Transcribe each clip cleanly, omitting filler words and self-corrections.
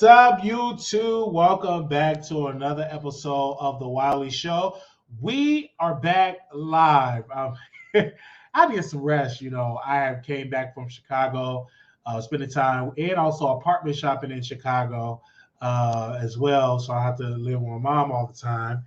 up, YouTube? Welcome back to another episode of the Wiley Show. We are back live. I need some rest. I have came back from Chicago, spending time and also apartment shopping in Chicago as well. So I have to live with my mom all the time.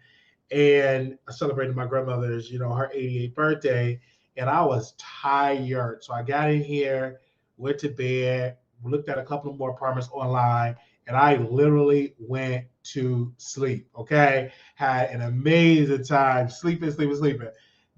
And I celebrated my grandmother's, her 88th birthday, and I was tired. So I got in here, went to bed, looked at a couple of more apartments online, and I literally went to sleep. Okay, had an amazing time, sleeping.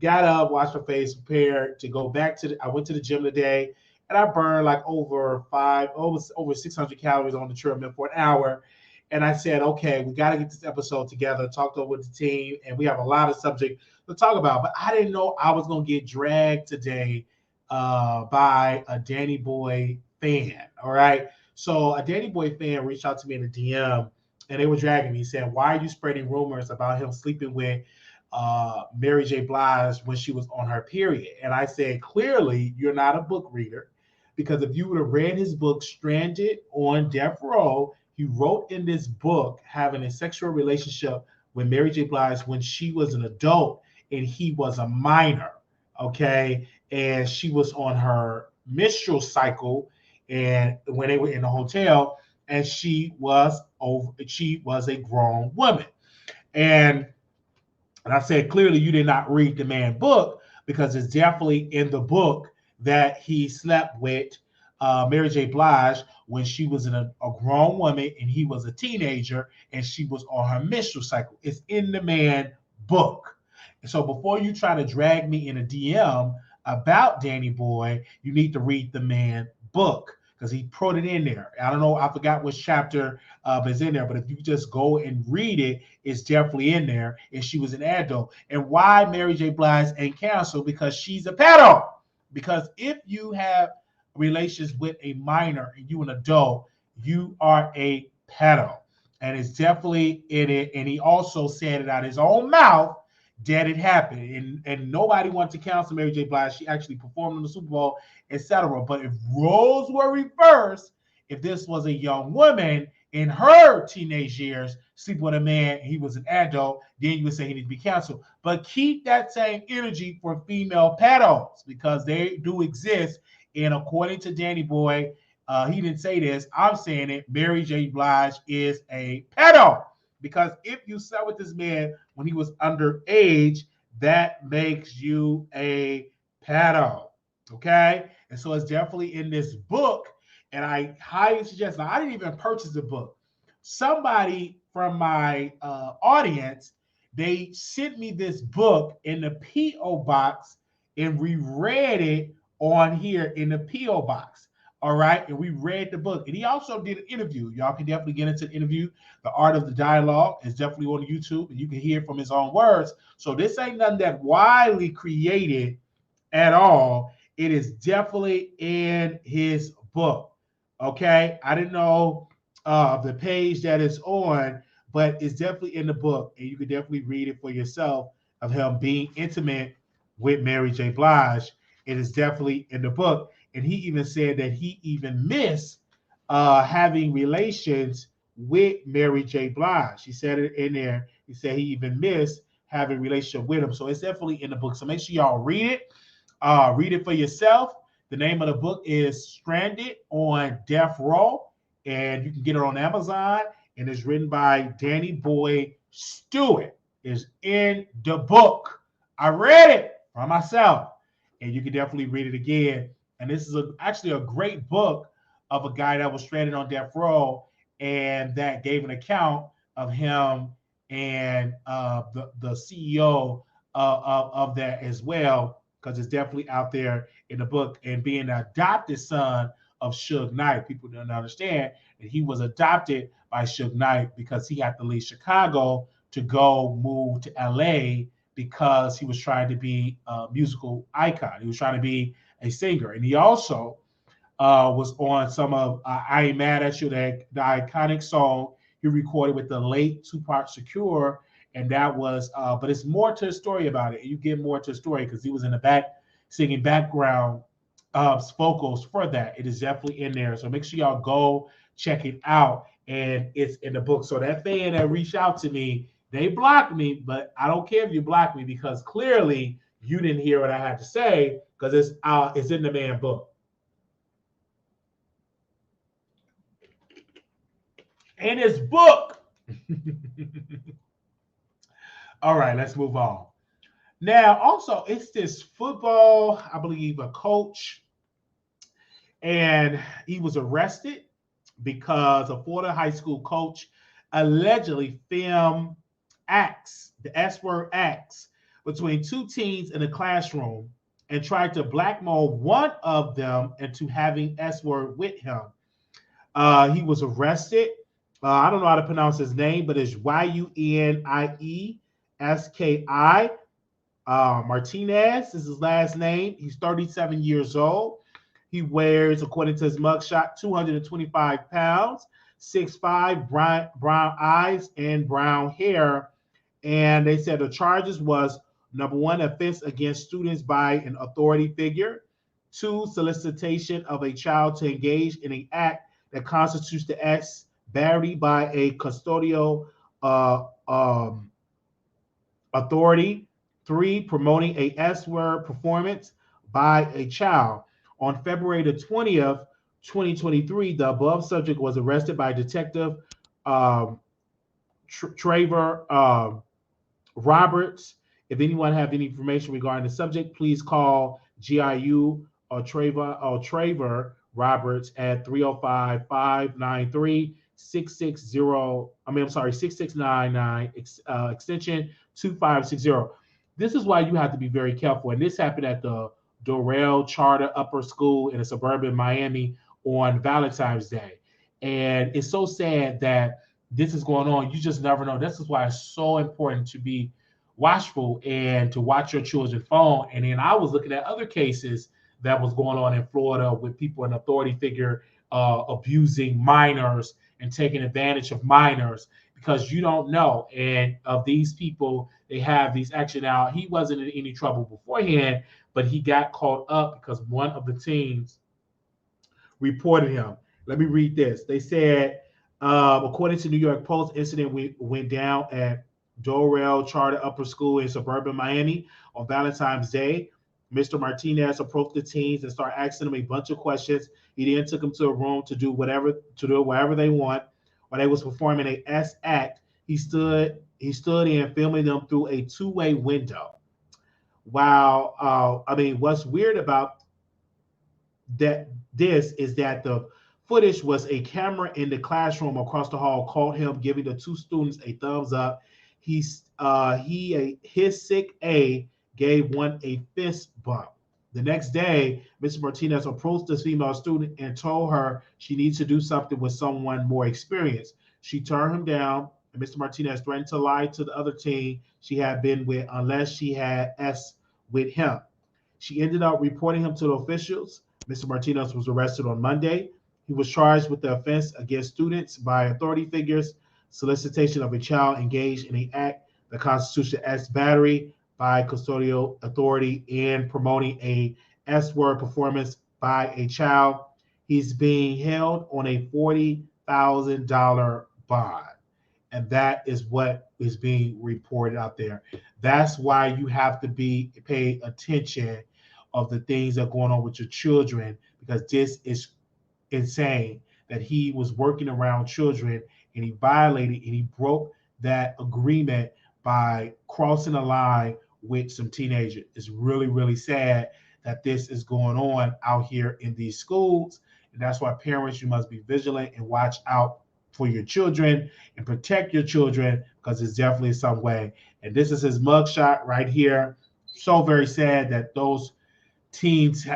Got up, washed my face, prepared to go back to. I went to the gym today, and I burned like over 600 calories on the treadmill for an hour. And I said, okay, we got to get this episode together, talked over with the team, and we have a lot of subject to talk about. But I didn't know I was going to get dragged today by a Danny Boy fan. All right. So a Danny Boy fan reached out to me in the DM, and they were dragging me, saying, why are you spreading rumors about him sleeping with Mary J. Blige when she was on her period? And I said, clearly, you're not a book reader, because if you would have read his book, Stranded on Death Row, he wrote in this book having a sexual relationship with Mary J. Blige when she was an adult and he was a minor, okay? And she was on her menstrual cycle, and when they were in the hotel, and she was a grown woman. And I said, clearly you did not read the man book, because it's definitely in the book that he slept with Mary J. Blige when she was a grown woman and he was a teenager and she was on her menstrual cycle. It's in the man book. And so before you try to drag me in a DM about Danny Boy, you need to read the man book, because he put it in there. I don't know, I forgot which chapter is in there, but if you just go and read it, it's definitely in there. And she was an adult. And why Mary J. Blige ain't canceled? Because she's a pedo. Because if you have relations with a minor and you an adult, you are a pedo. And it's definitely in it. And he also said it out of his own mouth that it happened. And nobody wants to cancel Mary J. Blige. She actually performed in the Super Bowl, etc. But if roles were reversed, if this was a young woman in her teenage years sleep with a man, he was an adult, then you would say he needs to be canceled. But keep that same energy for female pedos, because they do exist. And according to Danny Boy, he didn't say this, I'm saying it, Mary J. Blige is a pedo. Because if you slept with this man when he was underage, that makes you a pedo. Okay? And so it's definitely in this book. And I highly suggest, now I didn't even purchase the book. Somebody from my audience, they sent me this book in the P.O. box, and we read it on here in the P.O. box. All right. And we read the book. And he also did an interview. Y'all can definitely get into the interview. The Art of the Dialogue is definitely on YouTube, and you can hear from his own words. So this ain't nothing that Wiley created at all. It is definitely in his book. Okay. I didn't know the page that it's on, but it's definitely in the book. And you can definitely read it for yourself of him being intimate with Mary J. Blige. It is definitely in the book. And he even said that he even missed having relations with Mary J. Blige. He said it in there. He said he even missed having a relationship with him. So it's definitely in the book. So make sure y'all read it. Read it for yourself. The name of the book is Stranded on Death Row, and you can get it on Amazon. And it's written by Danny Boy Stewart. It's in the book. I read it for myself, and you can definitely read it again. And this is actually a great book of a guy that was stranded on death row, and that gave an account of him and the CEO of that as well, because it's definitely out there in the book. And being the adopted son of Suge Knight, people don't understand that he was adopted by Suge Knight because he had to leave Chicago to go move to LA, because he was trying to be a musical icon. He was trying to be a singer. And he also was on some of I Ain't Mad at You, the iconic song he recorded with the late Tupac Shakur. And that was, but it's more to the story about it. You get more to the story because he was in the back singing background vocals for that. It is definitely in there. So make sure y'all go check it out. and it's in the book. So that fan that reached out to me, they blocked me, but I don't care if you block me because clearly you didn't hear what I had to say because it's in the man book. In his book. All right, let's move on. Now, also, it's this football, I believe, a coach, and he was arrested because a Florida high school coach allegedly filmed acts, the S word acts, between two teens in a classroom and tried to blackmail one of them into having S word with him. He was arrested. I don't know how to pronounce his name, but it's Yunieski. Martinez is his last name. He's 37 years old. He wears, according to his mugshot, 225 pounds, 6'5", brown eyes, and brown hair. And they said the charges was number one, offense against students by an authority figure. Two, solicitation of a child to engage in an act that constitutes the act's battery by a custodial authority. Three, promoting a S-word performance by a child. On February the 20th, 2023, the above subject was arrested by Detective Trevor Roberts. If anyone have any information regarding the subject, please call GIU or Trevor Roberts at 305-593-6699, extension 2560. This is why you have to be very careful. And this happened at the Dorrell Charter Upper School in a suburban Miami on Valentine's Day. And it's so sad that this is going on. You just never know. This is why it's so important to be watchful and to watch your children's phone. And then I was looking at other cases that was going on in Florida with people in authority figure abusing minors and taking advantage of minors because you don't know. And of these people, they have these action. Now, he wasn't in any trouble beforehand, but he got caught up because one of the teams reported him. Let me read this. They said, according to New York Post, incident went down at Dorrell Charter Upper School in suburban Miami on Valentine's Day. Mr. Martinez approached the teens and started asking them a bunch of questions. He then took them to a room to do whatever they want. While they was performing a S act, he stood in filming them through a two-way window. What's weird about this is that the footage was a camera in the classroom across the hall caught him giving the two students a thumbs up. His sick A gave one a fist bump. The next day, Mr. Martinez approached the female student and told her she needs to do something with someone more experienced. She turned him down, and Mr. Martinez threatened to lie to the other teen she had been with unless she had S with him. She ended up reporting him to the officials. Mr. Martinez was arrested on Monday. He was charged with the offense against students by authority figures, solicitation of a child engaged in an act that constitutes an S battery by custodial authority, and promoting a S-word performance by a child. He's being held on a $40,000 bond. And that is what is being reported out there. That's why you have to pay attention of the things that are going on with your children, because this is insane that he was working around children and he violated and he broke that agreement by crossing the line with some teenagers. It's really, really sad that this is going on out here in these schools. And that's why parents, you must be vigilant and watch out for your children and protect your children, because it's definitely some way. And this is his mugshot right here. So very sad that those teens,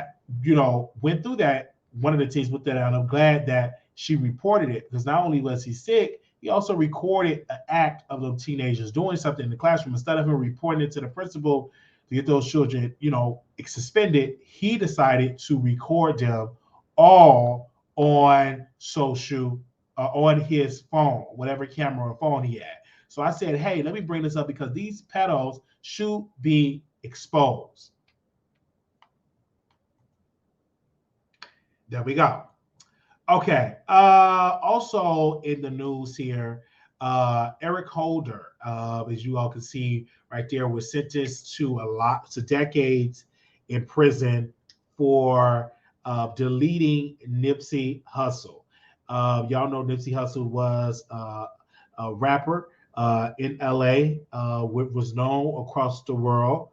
went through that. One of the teens went through that, and I'm glad that she reported it, because not only was he sick, he also recorded an act of the teenagers doing something in the classroom. Instead of him reporting it to the principal to get those children, suspended, he decided to record them all on on his phone, whatever camera or phone he had. So I said, hey, let me bring this up because these pedos should be exposed. There we go. Okay. Also in the news here, Eric Holder, as you all can see right there, was sentenced to to decades in prison for deleting Nipsey Hussle. Y'all know Nipsey Hussle was a rapper in LA, was known across the world,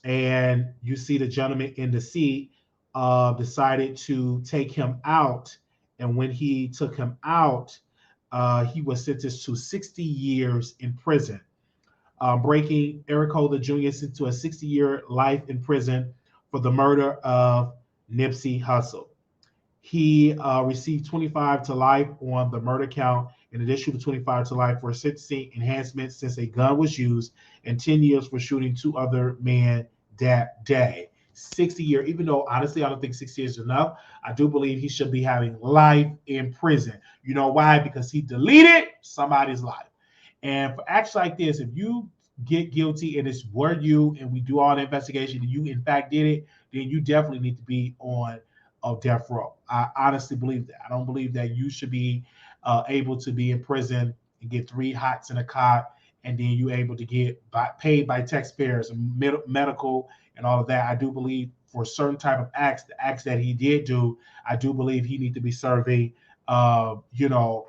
and you see the gentleman in the seat decided to take him out. And when he took him out, he was sentenced to 60 years in prison, breaking Eric Holder Jr. into a 60-year life in prison for the murder of Nipsey Hussle. He received 25 to life on the murder count, in addition to 25 to life for sentencing enhancement since a gun was used, and 10 years for shooting two other men that day. 60 years, even though honestly I don't think 60 years is enough, I do believe he should be having life in prison. You know why? Because he deleted somebody's life. And for acts like this, if you get guilty and it's were you and we do all the investigation and you in fact did it, then you definitely need to be on of death row. I honestly believe that. I don't believe that you should be able to be in prison and get 3 hots in a cot, and then you able to get paid by taxpayers and medical and all of that. I do believe for certain type of acts, the acts that he did do, I do believe he need to be serving. Uh, you know,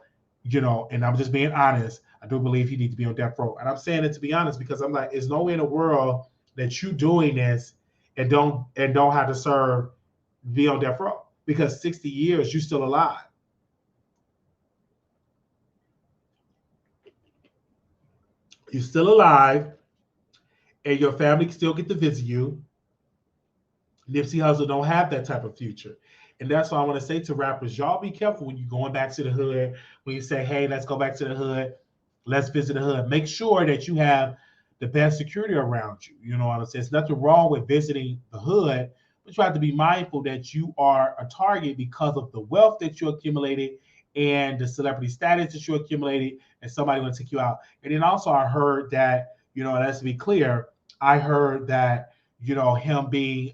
and I'm just being honest. I do believe he need to be on death row, and I'm saying it to be honest because I'm like, there's no way in the world that you doing this and don't have to serve be on death row because 60 years you're still alive. You're still alive, and your family can still get to visit you. Nipsey Hussle don't have that type of future. And that's why I want to say to rappers, y'all be careful when you're going back to the hood, when you say, hey, let's go back to the hood, let's visit the hood. Make sure that you have the best security around you. You know what I'm saying? There's nothing wrong with visiting the hood, but you have to be mindful that you are a target because of the wealth that you accumulated and the celebrity status that you accumulated, and somebody going to take you out. And then also, I heard that, let's be clear, I heard that him being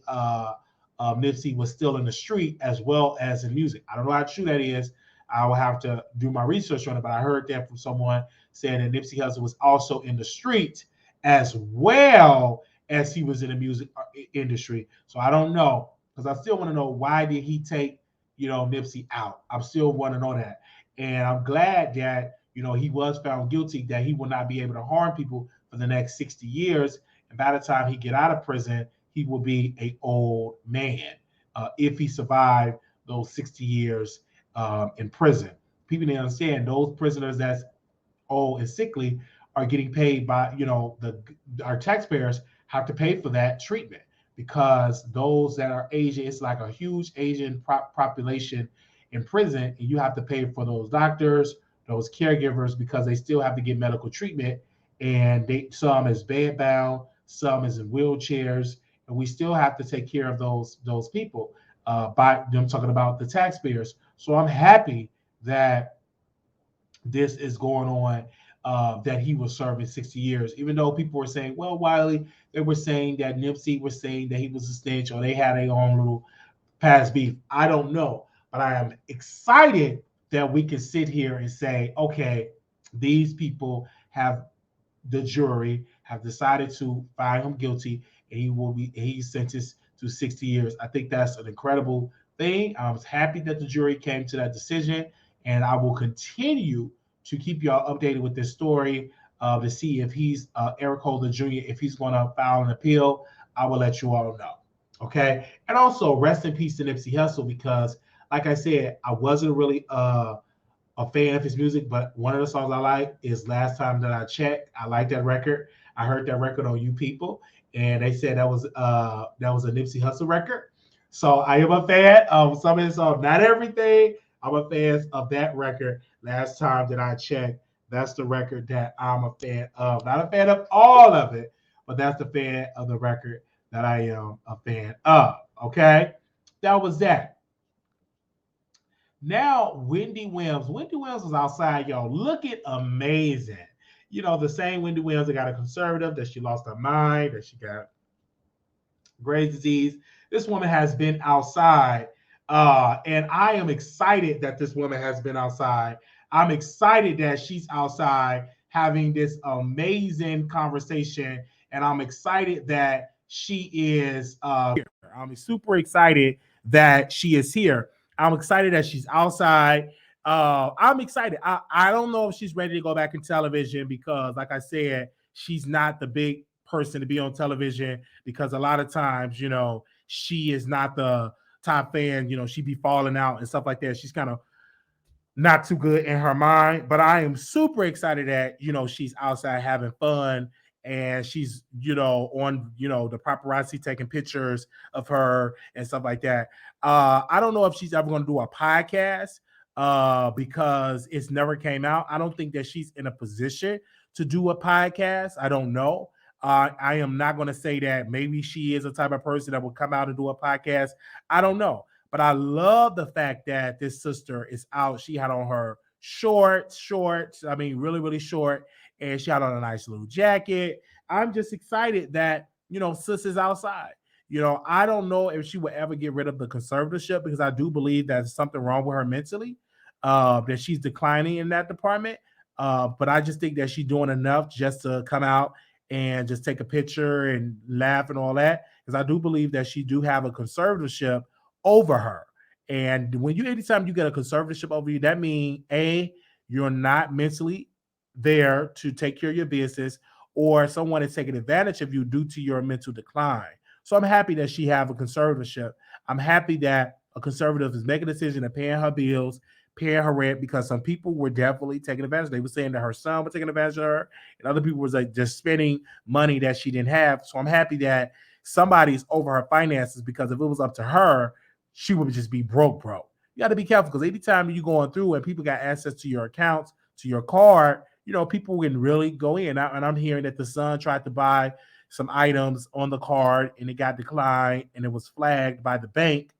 Nipsey was still in the street as well as in music. I don't know how true that is. I will have to do my research on it, but I heard that from someone saying that Nipsey Hussle was also in the street as well as he was in the music industry. So I don't know, because I still want to know, why did he take Nipsey out? I still want to know that, and I'm glad that he was found guilty, that he will not be able to harm people for the next 60 years. And by the time he get out of prison, he will be an old man if he survived those 60 years in prison. People need to understand those prisoners that's old and sickly are getting paid by our taxpayers have to pay for that treatment, because those that are Asian, it's like a huge Asian population in prison, and you have to pay for those doctors, those caregivers, because they still have to get medical treatment, and some is bedbound, some is in wheelchairs, and we still have to take care of those people by them talking about the taxpayers. So I'm happy that this is going on, that he was serving 60 years, even though people were saying, well, Wiley, they were saying that Nipsey was saying that he was a snitch, or they had their own little past beef. I don't know, but I am excited that we can sit here and say, okay, these people have, the jury have decided to find him guilty, and he's sentenced to 60 years. I think that's an incredible thing. I was happy that the jury came to that decision, and I will continue to keep y'all updated with this story to see if he's Eric Holder Jr., if he's going to file an appeal. I will let you all know. Okay. And also, rest in peace to Nipsey Hussle, because, like I said, I wasn't really a fan of his music, but one of the songs I like is Last Time That I Checked. I like that record. I heard that record on You People, and they said that was a Nipsey Hussle record. So I am a fan of some of his songs, not everything. I'm a fan of that record, Last Time That I Checked. That's the record that I'm a fan of. Not a fan of all of it, but that's the fan of the record that I am a fan of. Okay? That was that. Now, Wendy Williams. Wendy Williams was outside, y'all, looking amazing. The same Wendy Williams that got a conservative, that she lost her mind, that she got Graves' disease. This woman has been outside And I am excited that this woman has been outside. I'm excited that she's outside having this amazing conversation. And I'm excited that she is here. I'm super excited that she is here. I'm excited that she's outside. I'm excited. I don't know if she's ready to go back in television because, like I said, she's not the big person to be on television because a lot of times, she is not the top fan. She be falling out and stuff like that. She's kind of not too good in her mind, but I am super excited that she's outside having fun and she's on the paparazzi taking pictures of her and stuff like that. I don't know if she's ever going to do a podcast because it's never came out. I don't think that she's in a position to do a podcast. I don't know. I am not going to say that maybe she is a type of person that will come out and do a podcast. I don't know. But I love the fact that this sister is out. She had on her shorts. I mean, really, really short. And she had on a nice little jacket. I'm just excited that, sis is outside. I don't know if she will ever get rid of the conservatorship because I do believe there's something wrong with her mentally, that she's declining in that department. But I just think that she's doing enough just to come out and just take a picture and laugh and all that. Because I do believe that she do have a conservatorship over her. And when anytime you get a conservatorship over you, that means you're not mentally there to take care of your business, or someone is taking advantage of you due to your mental decline. So I'm happy that she have a conservatorship. I'm happy that a conservative is making a decision of paying her bills, paying her rent, because some people were definitely taking advantage. They were saying that her son was taking advantage of her, and other people was like just spending money that she didn't have. So I'm happy that somebody's over her finances, because if it was up to her, she would just be broke. You got to be careful, because anytime you're going through and people got access to your accounts, to your card, people can really go in. And I'm hearing that the son tried to buy some items on the card and it got declined and it was flagged by the bank.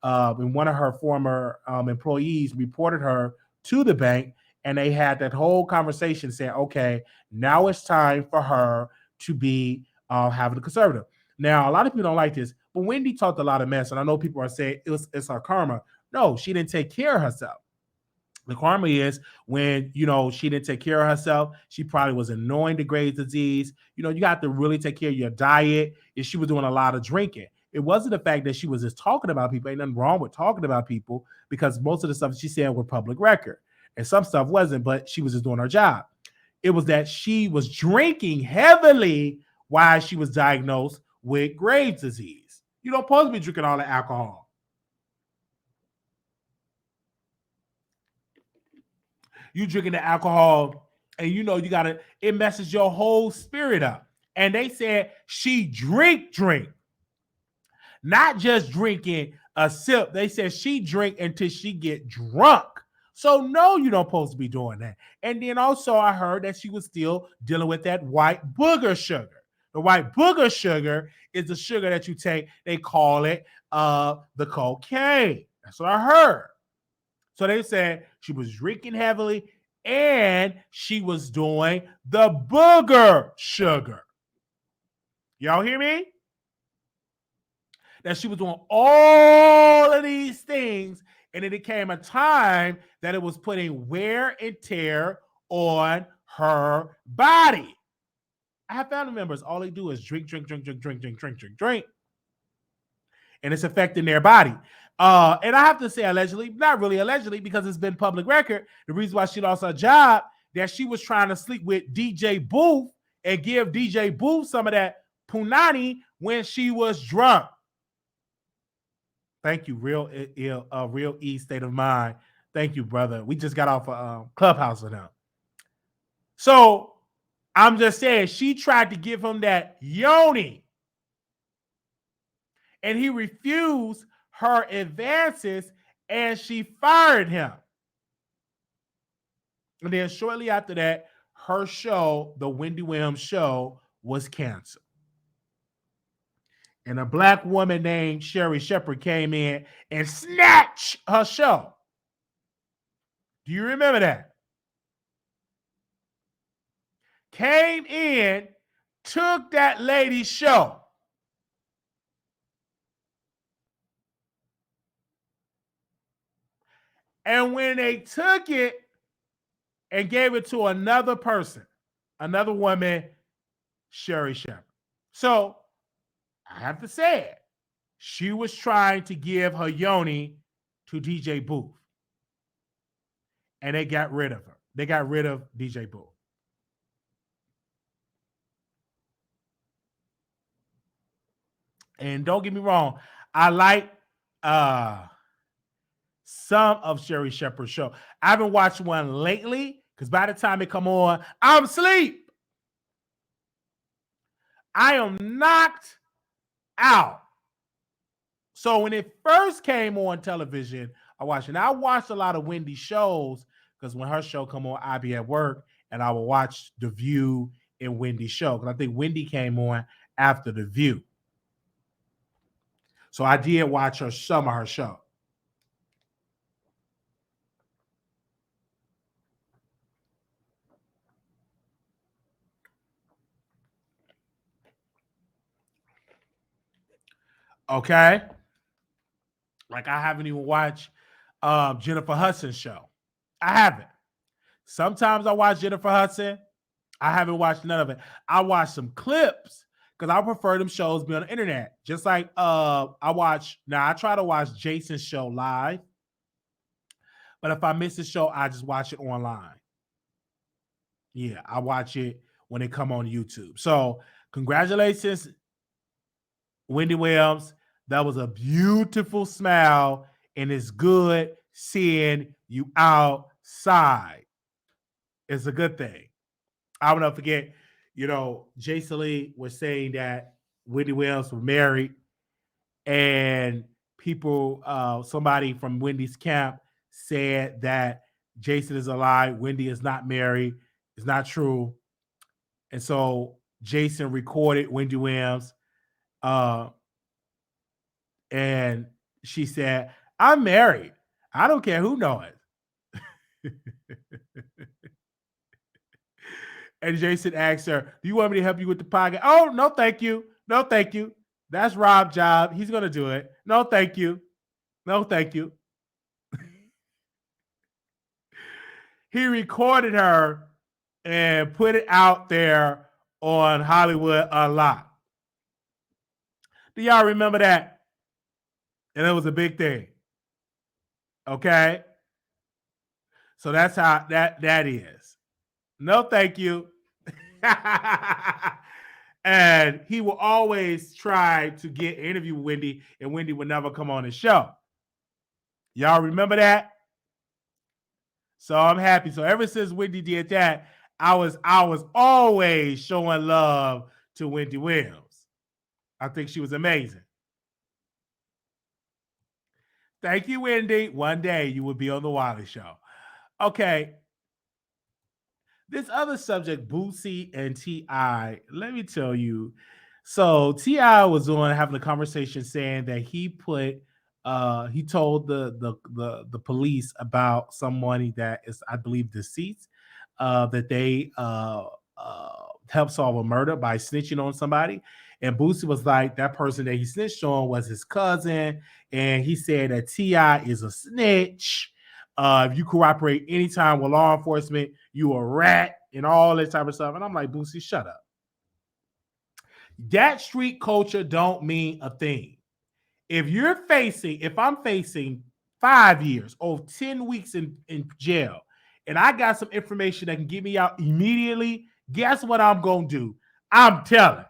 And one of her former employees reported her to the bank, and they had that whole conversation saying, okay, now it's time for her to be having a conservative. Now, a lot of people don't like this, but Wendy talked a lot of mess, and I know people are saying it's her karma. No, she didn't take care of herself. The karma is when, she didn't take care of herself. She probably was annoying to Graves' disease. You got to really take care of your diet. And she was doing a lot of drinking. It wasn't the fact that she was just talking about people. Ain't nothing wrong with talking about people, because most of the stuff she said was public record. And some stuff wasn't, but she was just doing her job. It was that she was drinking heavily while she was diagnosed with Graves' disease. You don't supposed to be drinking all the alcohol. You drinking the alcohol, and you gotta, it messes your whole spirit up. And they said she drink, not just drinking a sip. They said she drink until she get drunk. So no, you don't supposed to be doing that. And then also I heard that she was still dealing with that white booger sugar. The white booger sugar is the sugar that you take. They call it the cocaine. That's what I heard. So they said she was drinking heavily and she was doing the booger sugar. Y'all hear me? That she was doing all of these things, and then it came a time that it was putting wear and tear on her body. I have family members, all they do is drink, and it's affecting their body. And I have to say allegedly, not really allegedly, because it's been public record. The reason why she lost her job, that she was trying to sleep with DJ Booth and give DJ Booth some of that punani when she was drunk. Thank you, real E state of mind. Thank you, brother. We just got off a Clubhouse with him. So I'm just saying, she tried to give him that yoni, and he refused her advances, and she fired him. And then shortly after that, her show, the Wendy Williams show, was canceled. And a black woman named Sherry Shepherd came in and snatched her show. Do you remember that? Came in, took that lady's show. And when they took it and gave it to another person, another woman, Sherry Shepherd. So I have to say it. She was trying to give her yoni to DJ Booth. And they got rid of her. They got rid of DJ Booth. And don't get me wrong, I like some of Sherry Shepherd's show. I haven't watched one lately because by the time it come on, I'm asleep. I am knocked out. So when it first came on television, I watched it. And I watched a lot of Wendy shows because when her show come on, I'd be at work and I would watch The View and Wendy show because I think Wendy came on after The View. So I did watch some of her show. Okay. Like I haven't even watched Jennifer Hudson's show. I haven't. Sometimes I watch Jennifer Hudson. I haven't watched none of it. I watch some clips because I prefer them shows be on the internet. Just like I try to watch Jason's show live. But if I miss the show, I just watch it online. Yeah, I watch it when it come on YouTube. So congratulations, Wendy Williams. That was a beautiful smile, and it's good seeing you outside. It's a good thing. I will not forget, Jason Lee was saying that Wendy Williams was married, and people, somebody from Wendy's camp said that Jason is a lie. Wendy is not married. It's not true. And so Jason recorded Wendy Williams, and she said, "I'm married. I don't care who knows it." And Jason asked her, "Do you want me to help you with the podcast?" "Oh, no, thank you. No, thank you. That's Rob's job. He's going to do it. No, thank you. No, thank you." He recorded her and put it out there on Hollywood Unlocked. Do y'all remember that? And it was a big thing. Okay? So that's how that is. No, thank you. And he will always try to get an interview with Wendy, and Wendy would never come on the show. Y'all remember that? So I'm happy. So ever since Wendy did that, I was always showing love to Wendy Williams. I think she was amazing. Thank you, Wendy. One day you will be on the Wiley Show. Okay. This other subject, Boosie and T.I., let me tell you. So T.I. was on having a conversation saying that he told the police about someone that is, I believe, deceased, that they helped solve a murder by snitching on somebody. And Boosie was like, that person that he snitched on was his cousin. And he said that T.I. is a snitch. If you cooperate anytime with law enforcement, you a rat and all that type of stuff. And I'm like, Boosie, shut up. That street culture don't mean a thing. If I'm facing 5 years or 10 weeks in jail, and I got some information that can get me out immediately, guess what I'm going to do? I'm telling.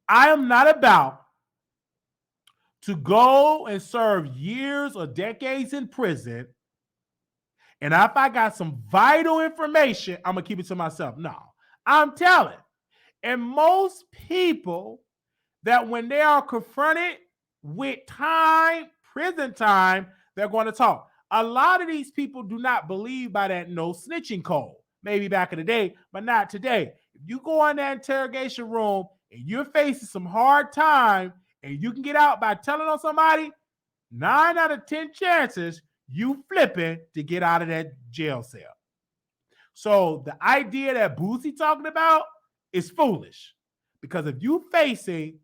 I am not about to go and serve years or decades in prison. And if I got some vital information, I'm going to keep it to myself. No, I'm telling. And most people that when they are confronted with prison time, they're going to talk. A lot of these people do not believe by that no snitching code. Maybe back in the day, but not today. If you go in that interrogation room and you're facing some hard time and you can get out by telling on somebody, 9 out of 10 chances you flipping to get out of that jail cell. So the idea that Boosie talking about is foolish, because if you facing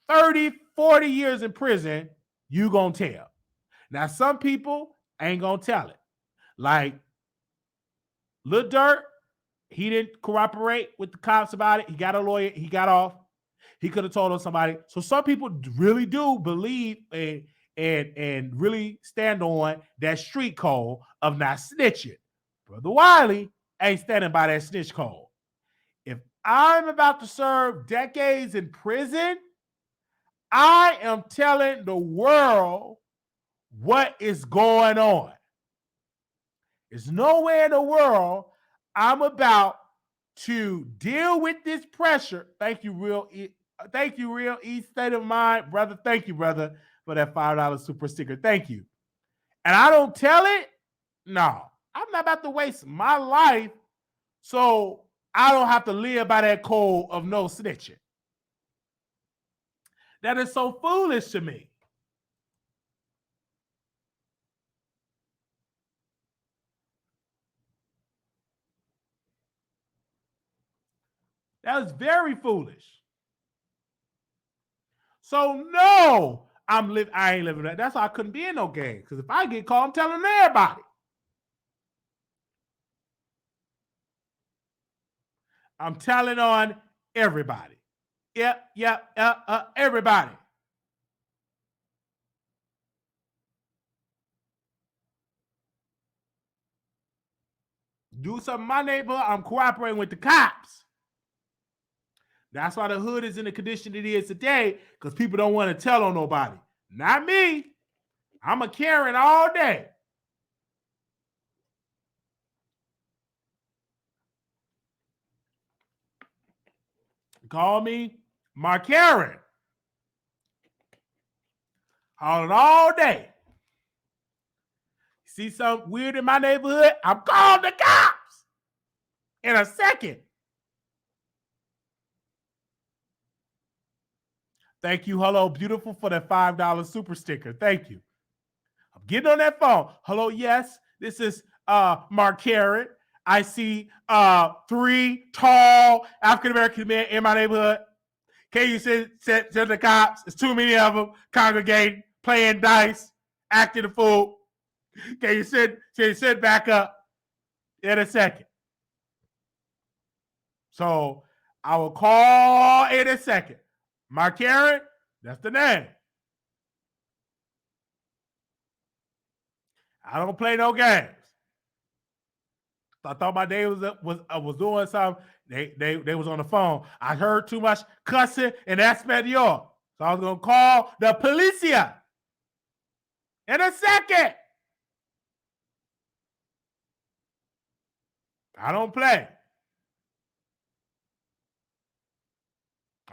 30, 40 years in prison, you gonna tell. Now, some people, I ain't gonna tell it. Like Lil Durk, he didn't cooperate with the cops about it. He got a lawyer. He got off. He could have told on somebody. So some people really do believe and really stand on that street code of not snitching. Brother Wiley ain't standing by that snitch code. If I'm about to serve decades in prison, I am telling the world what is going on. There's nowhere in the world I'm about to deal with this pressure. Thank you, real East State of Mind, brother. Thank you, brother, for that $5 super sticker. Thank you. And I don't tell it. No, I'm not about to waste my life so I don't have to live by that code of no snitching. That is so foolish to me. That is very foolish. So no, I ain't living that. That's why I couldn't be in no game. Because if I get caught, I'm telling everybody. I'm telling on everybody. Everybody. Do something in my neighborhood, I'm cooperating with the cops. That's why the hood is in the condition it is today, because people don't want to tell on nobody. Not me. I'm a Karen all day. Call me my Karen. Hollering all day. See something weird in my neighborhood? I'm calling the cops in a second. Thank you, Hello Beautiful, for that $5 super sticker. Thank you. I'm getting on that phone. Hello, yes, this is Mark Karen. I see 3 tall African-American men in my neighborhood. Can you send the cops? There's too many of them congregating, playing dice, acting a fool. Can you sit back up in a second? So I will call in a second. Mark Karen, that's the name. I don't play no games. I thought my day was doing something. They was on the phone. I heard too much cussing and Espanol. So I was gonna call the policia in a second. I don't play.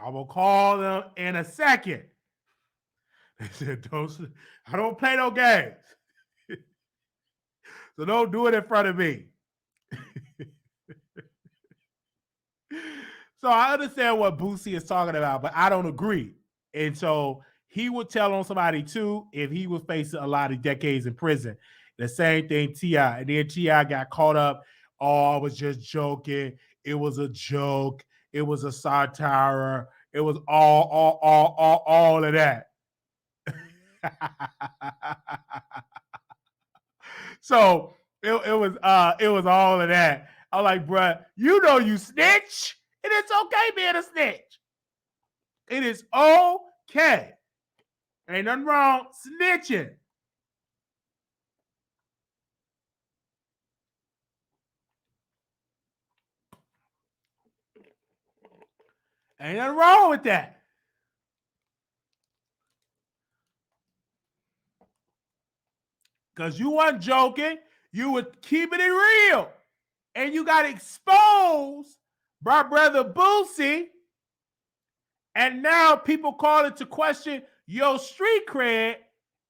I will call them in a second. They said, I don't play no games. So don't do it in front of me. So I understand what Boosie is talking about, but I don't agree. And so he would tell on somebody too if he was facing a lot of decades in prison. The same thing T.I. And then T.I. got caught up. Oh, I was just joking. It was a joke. It was a satire. It was all of that. So it was all of that. I'm like, bruh, you know you snitch. And it's okay being a snitch. It is okay. Ain't nothing wrong snitching. Ain't nothing wrong with that. Because you weren't joking. You were keeping it real. And you got exposed by Brother Boosie. And now people call it to question your street cred.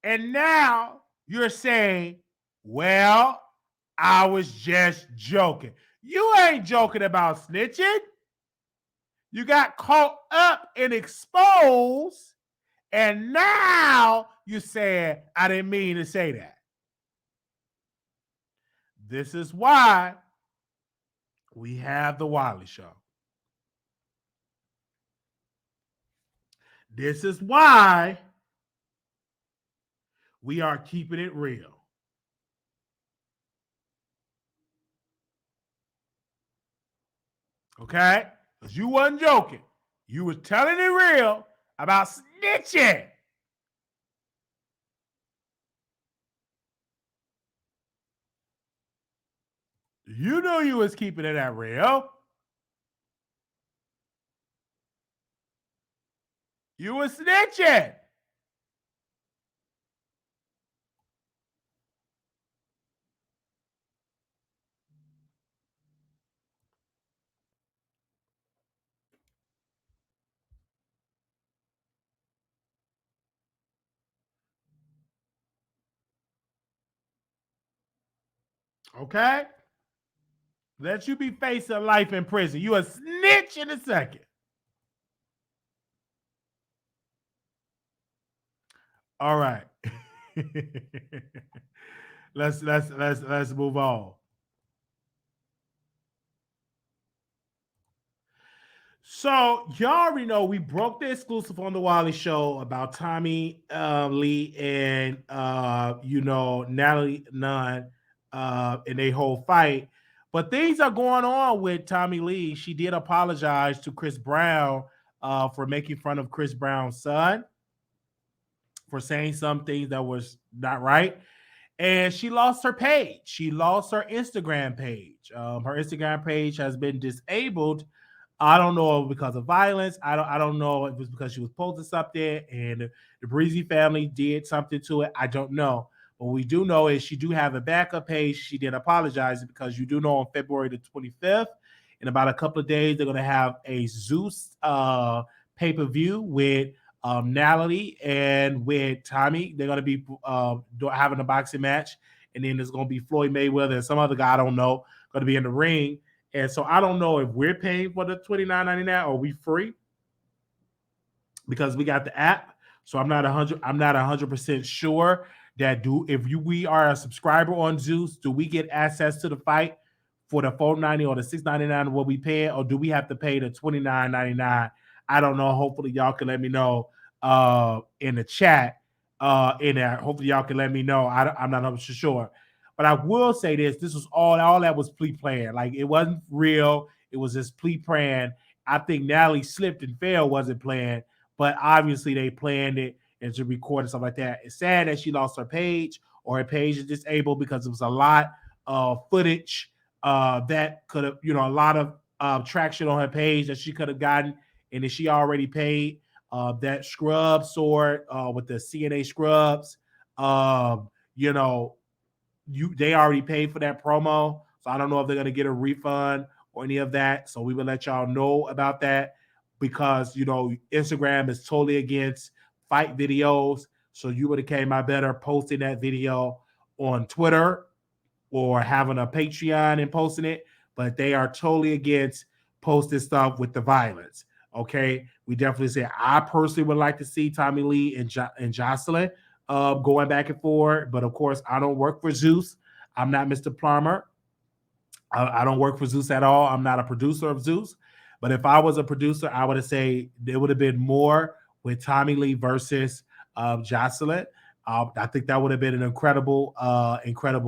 And now you're saying, well, I was just joking. You ain't joking about snitching. You got caught up and exposed. And now you said, I didn't mean to say that. This is why we have the Wiley Show. This is why we are keeping it real. Okay? Because you wasn't joking. You was telling it real about snitching. You knew you was keeping it at real. You was snitching. Okay? Let you be facing life in prison. You a snitch in a second. All right. let's move on. So y'all already know we broke the exclusive on the Wiley Show about Tommy Lee and Natalie Nunn in their whole fight. But things are going on with Tommy Lee. She did apologize to Chris Brown for making fun of Chris Brown's son, for saying some things that was not right. And she lost her page. She lost her Instagram page. Her Instagram page has been disabled. I don't know because of violence. I don't know if it's because she was posting something and the Breezy family did something to it. I don't know. What we do know is she do have a backup page. She did apologize because you do know on February the 25th, in about a couple of days, they're gonna have a Zeus pay-per-view with Natalie and with Tommy. They're gonna be having a boxing match, and then there's gonna be Floyd Mayweather and some other guy I don't know gonna be in the ring. And so I don't know if we're paying for the $29.99 or we free because we got the app. So I'm not 100% sure that if we are a subscriber on Zeus, do we get access to the fight for the $4.90 or the $6.99 what we pay, or do we have to pay the $29.99? I don't know. Hopefully y'all can let me know in the chat. In there, hopefully y'all can let me know. I'm not sure. But I will say this: this was all that was pre-planned. Like it wasn't real. It was just pre-planned. I think Natalie slipped and fell wasn't planned, but obviously they planned it and to record and stuff like that. It's sad that she lost her page or her page is disabled because it was a lot of footage that could have, a lot of traction on her page that she could have gotten, and then she already paid that scrub sword with the CNA scrubs. Um, you know, they already paid for that promo, so I don't know if they're gonna get a refund or any of that. So we will let y'all know about that because Instagram is totally against fight videos. So you would have came out better posting that video on Twitter or having a Patreon and posting it, but they are totally against posting stuff with the violence. Okay, we definitely say I personally would like to see Tommy Lee and Jocelyn going back and forth, but of course I don't work for Zeus. I'm not Mr. Plummer. I don't work for Zeus at all. I'm not a producer of Zeus. But if I was a producer, I would have said there would have been more with Tommy Lee versus Jocelyn. I think that would have been an incredible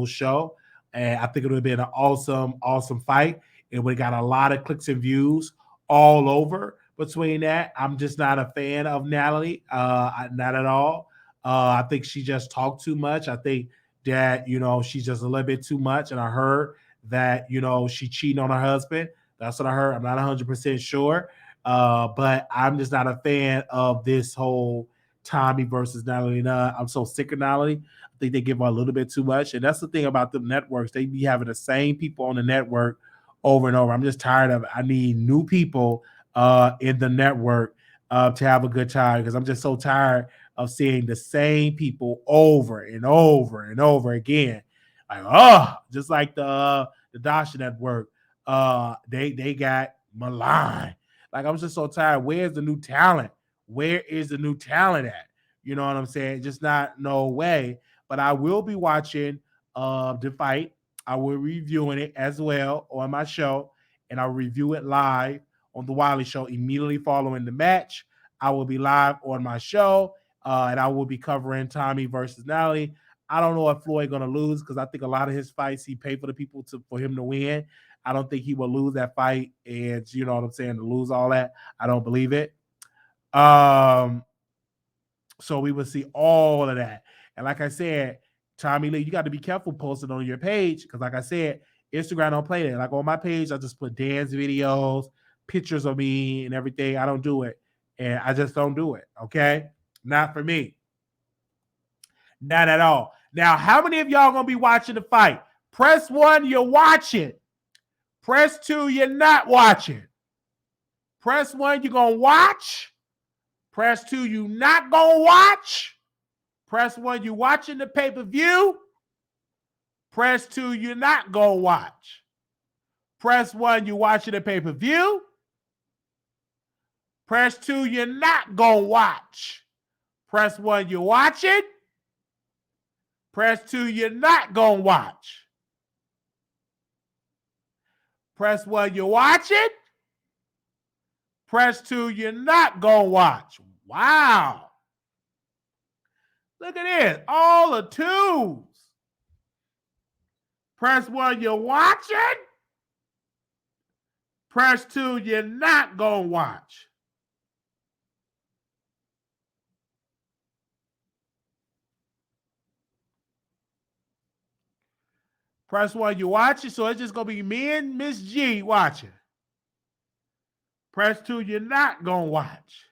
show. And I think it would have been an awesome fight. It would have got a lot of clicks and views all over between that. I'm just not a fan of Natalie, not at all. I think she just talked too much. I think that, she's just a little bit too much. And I heard that she cheating on her husband. That's what I heard. I'm not 100% sure, but I'm just not a fan of this whole Tommy versus Natalie. I'm so sick of Natalie. I think they give her a little bit too much, and that's the thing about the networks. They be having the same people on the network over and over. I'm just tired of it. I need new people in the network to have a good time because I'm just so tired of seeing the same people over and over and over again. Like, just like the Dasha Network, they got maligned. Like I'm just so tired. Where's the new talent? Where is the new talent at? You know what I'm saying? Just not no way. But I will be watching the fight. I will be reviewing it as well on my show, and I'll review it live on the Wiley Show immediately following the match. I will be live on my show, and I will be covering Tommy versus Natalie. I don't know if Floyd gonna lose because I think a lot of his fights he paid for the people for him to win. I don't think he will lose that fight. And you know what I'm saying? To lose all that, I don't believe it. So we will see all of that. And like I said, Tommy Lee, you got to be careful posting on your page because, like I said, Instagram don't play that. Like on my page, I just put dance videos, pictures of me, and everything. I don't do it, and I just don't do it. Okay, not for me, not at all. Now, how many of y'all gonna be watching the fight? Press 1, you're watching. Press 2, you're not watching. Press 1, you're gonna watch. Press 2, you not gonna watch. Press 1, you watching the pay-per-view. Press 2, you're not gonna watch. Press 1, you watching the pay-per-view. Press 2, you're not gonna watch. Press 1, you're watching. Press 2, you're not gonna watch. Press 1, you're watching. Press 2, you're not gonna watch. Wow. Look at this. All the twos. Press 1, you're watching. Press 2, you're not gonna watch. Press 1, you're watching. So it's just gonna be me and Miss G watching. Press 2, you're not gonna watch.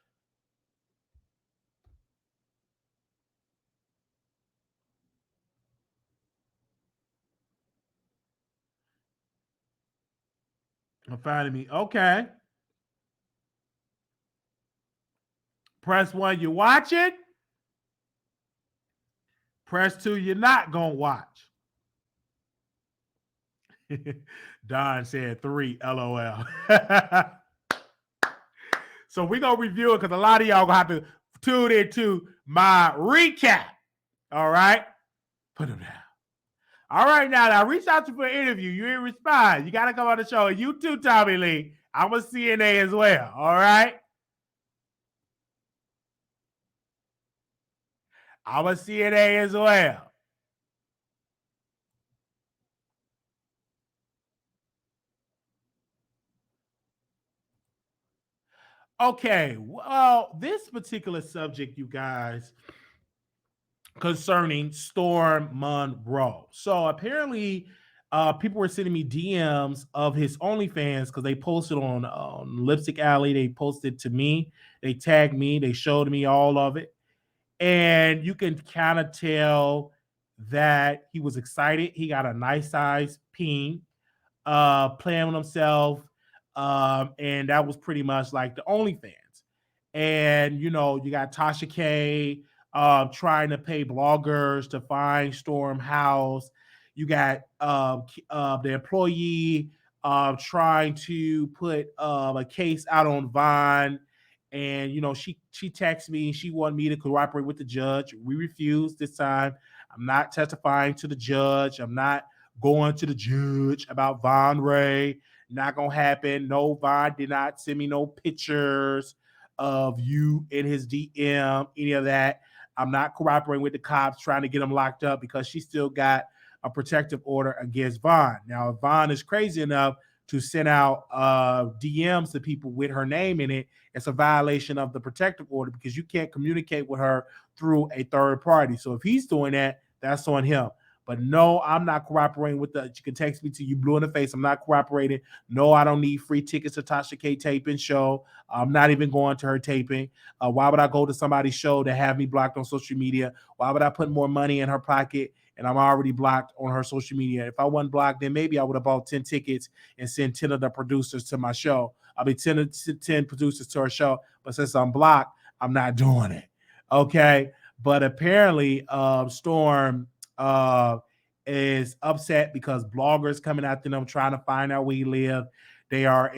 I'm finding me. Okay. Press 1, you're watching. Press 2, you're not gonna watch. Don said 3, LOL. So we're gonna review it because a lot of y'all gonna have to tune into my recap. All right. Put them down. All right, now I reached out to you for an interview. You didn't respond. You got to come on the show. And you too, Tommy Lee. I'm a CNA as well. All right. I'm a CNA as well. Okay. Well, this particular subject, you guys, concerning Storm Monroe. So apparently, people were sending me DMs of his OnlyFans because they posted on Lipstick Alley. They posted to me. They tagged me. They showed me all of it. And you can kind of tell that he was excited. He got a nice size peen, playing with himself. And that was pretty much like the OnlyFans. And, you know, you got Tasha K trying to pay bloggers to find Storm House. You got the employee trying to put a case out on Vine. And, you know, she texted me. She wanted me to cooperate with the judge. We refused this time. I'm not testifying to the judge. I'm not going to the judge about Von Ray. Not going to happen. No, Von did not send me no pictures of you in his DM, any of that. I'm not cooperating with the cops trying to get him locked up because she still got a protective order against Vaughn. Now, if Vaughn is crazy enough to send out DMs to people with her name in it, it's a violation of the protective order because you can't communicate with her through a third party. So if he's doing that, that's on him. But no, I'm not cooperating with the. You can text me to you blue in the face. I'm not cooperating. No, I don't need free tickets to Tasha K taping show. I'm not even going to her taping. Why would I go to somebody's show to have me blocked on social media? Why would I put more money in her pocket and I'm already blocked on her social media? If I wasn't blocked, then maybe I would have bought 10 tickets and sent 10 of the producers to my show. I'll be 10 producers to her show. But since I'm blocked, I'm not doing it. Okay. But apparently, Storm is upset because bloggers coming after them trying to find out where he live. They are,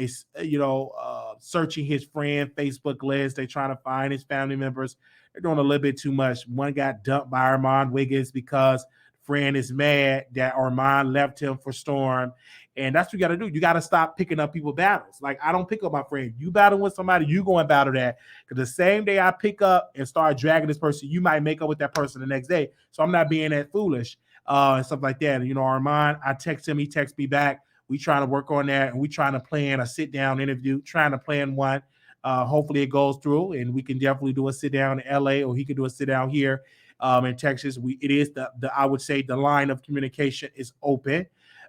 searching his friend Facebook list. They're trying to find his family members. They're doing a little bit too much. One got dumped by Armand Wiggins because friend is mad that Armand left him for Storm. And that's what you got to do. You got to stop picking up people's battles. Like, I don't pick up my friend. You battle with somebody, you go and battle that. Because the same day I pick up and start dragging this person, you might make up with that person the next day. So I'm not being that foolish and stuff like that. And, Armand, I text him. He texts me back We trying to work on that, and we trying to plan a sit down interview, trying to plan one. Hopefully it goes through, and we can definitely do a sit down in LA, or he can do a sit down here in Texas. It is the I would say the line of communication is open.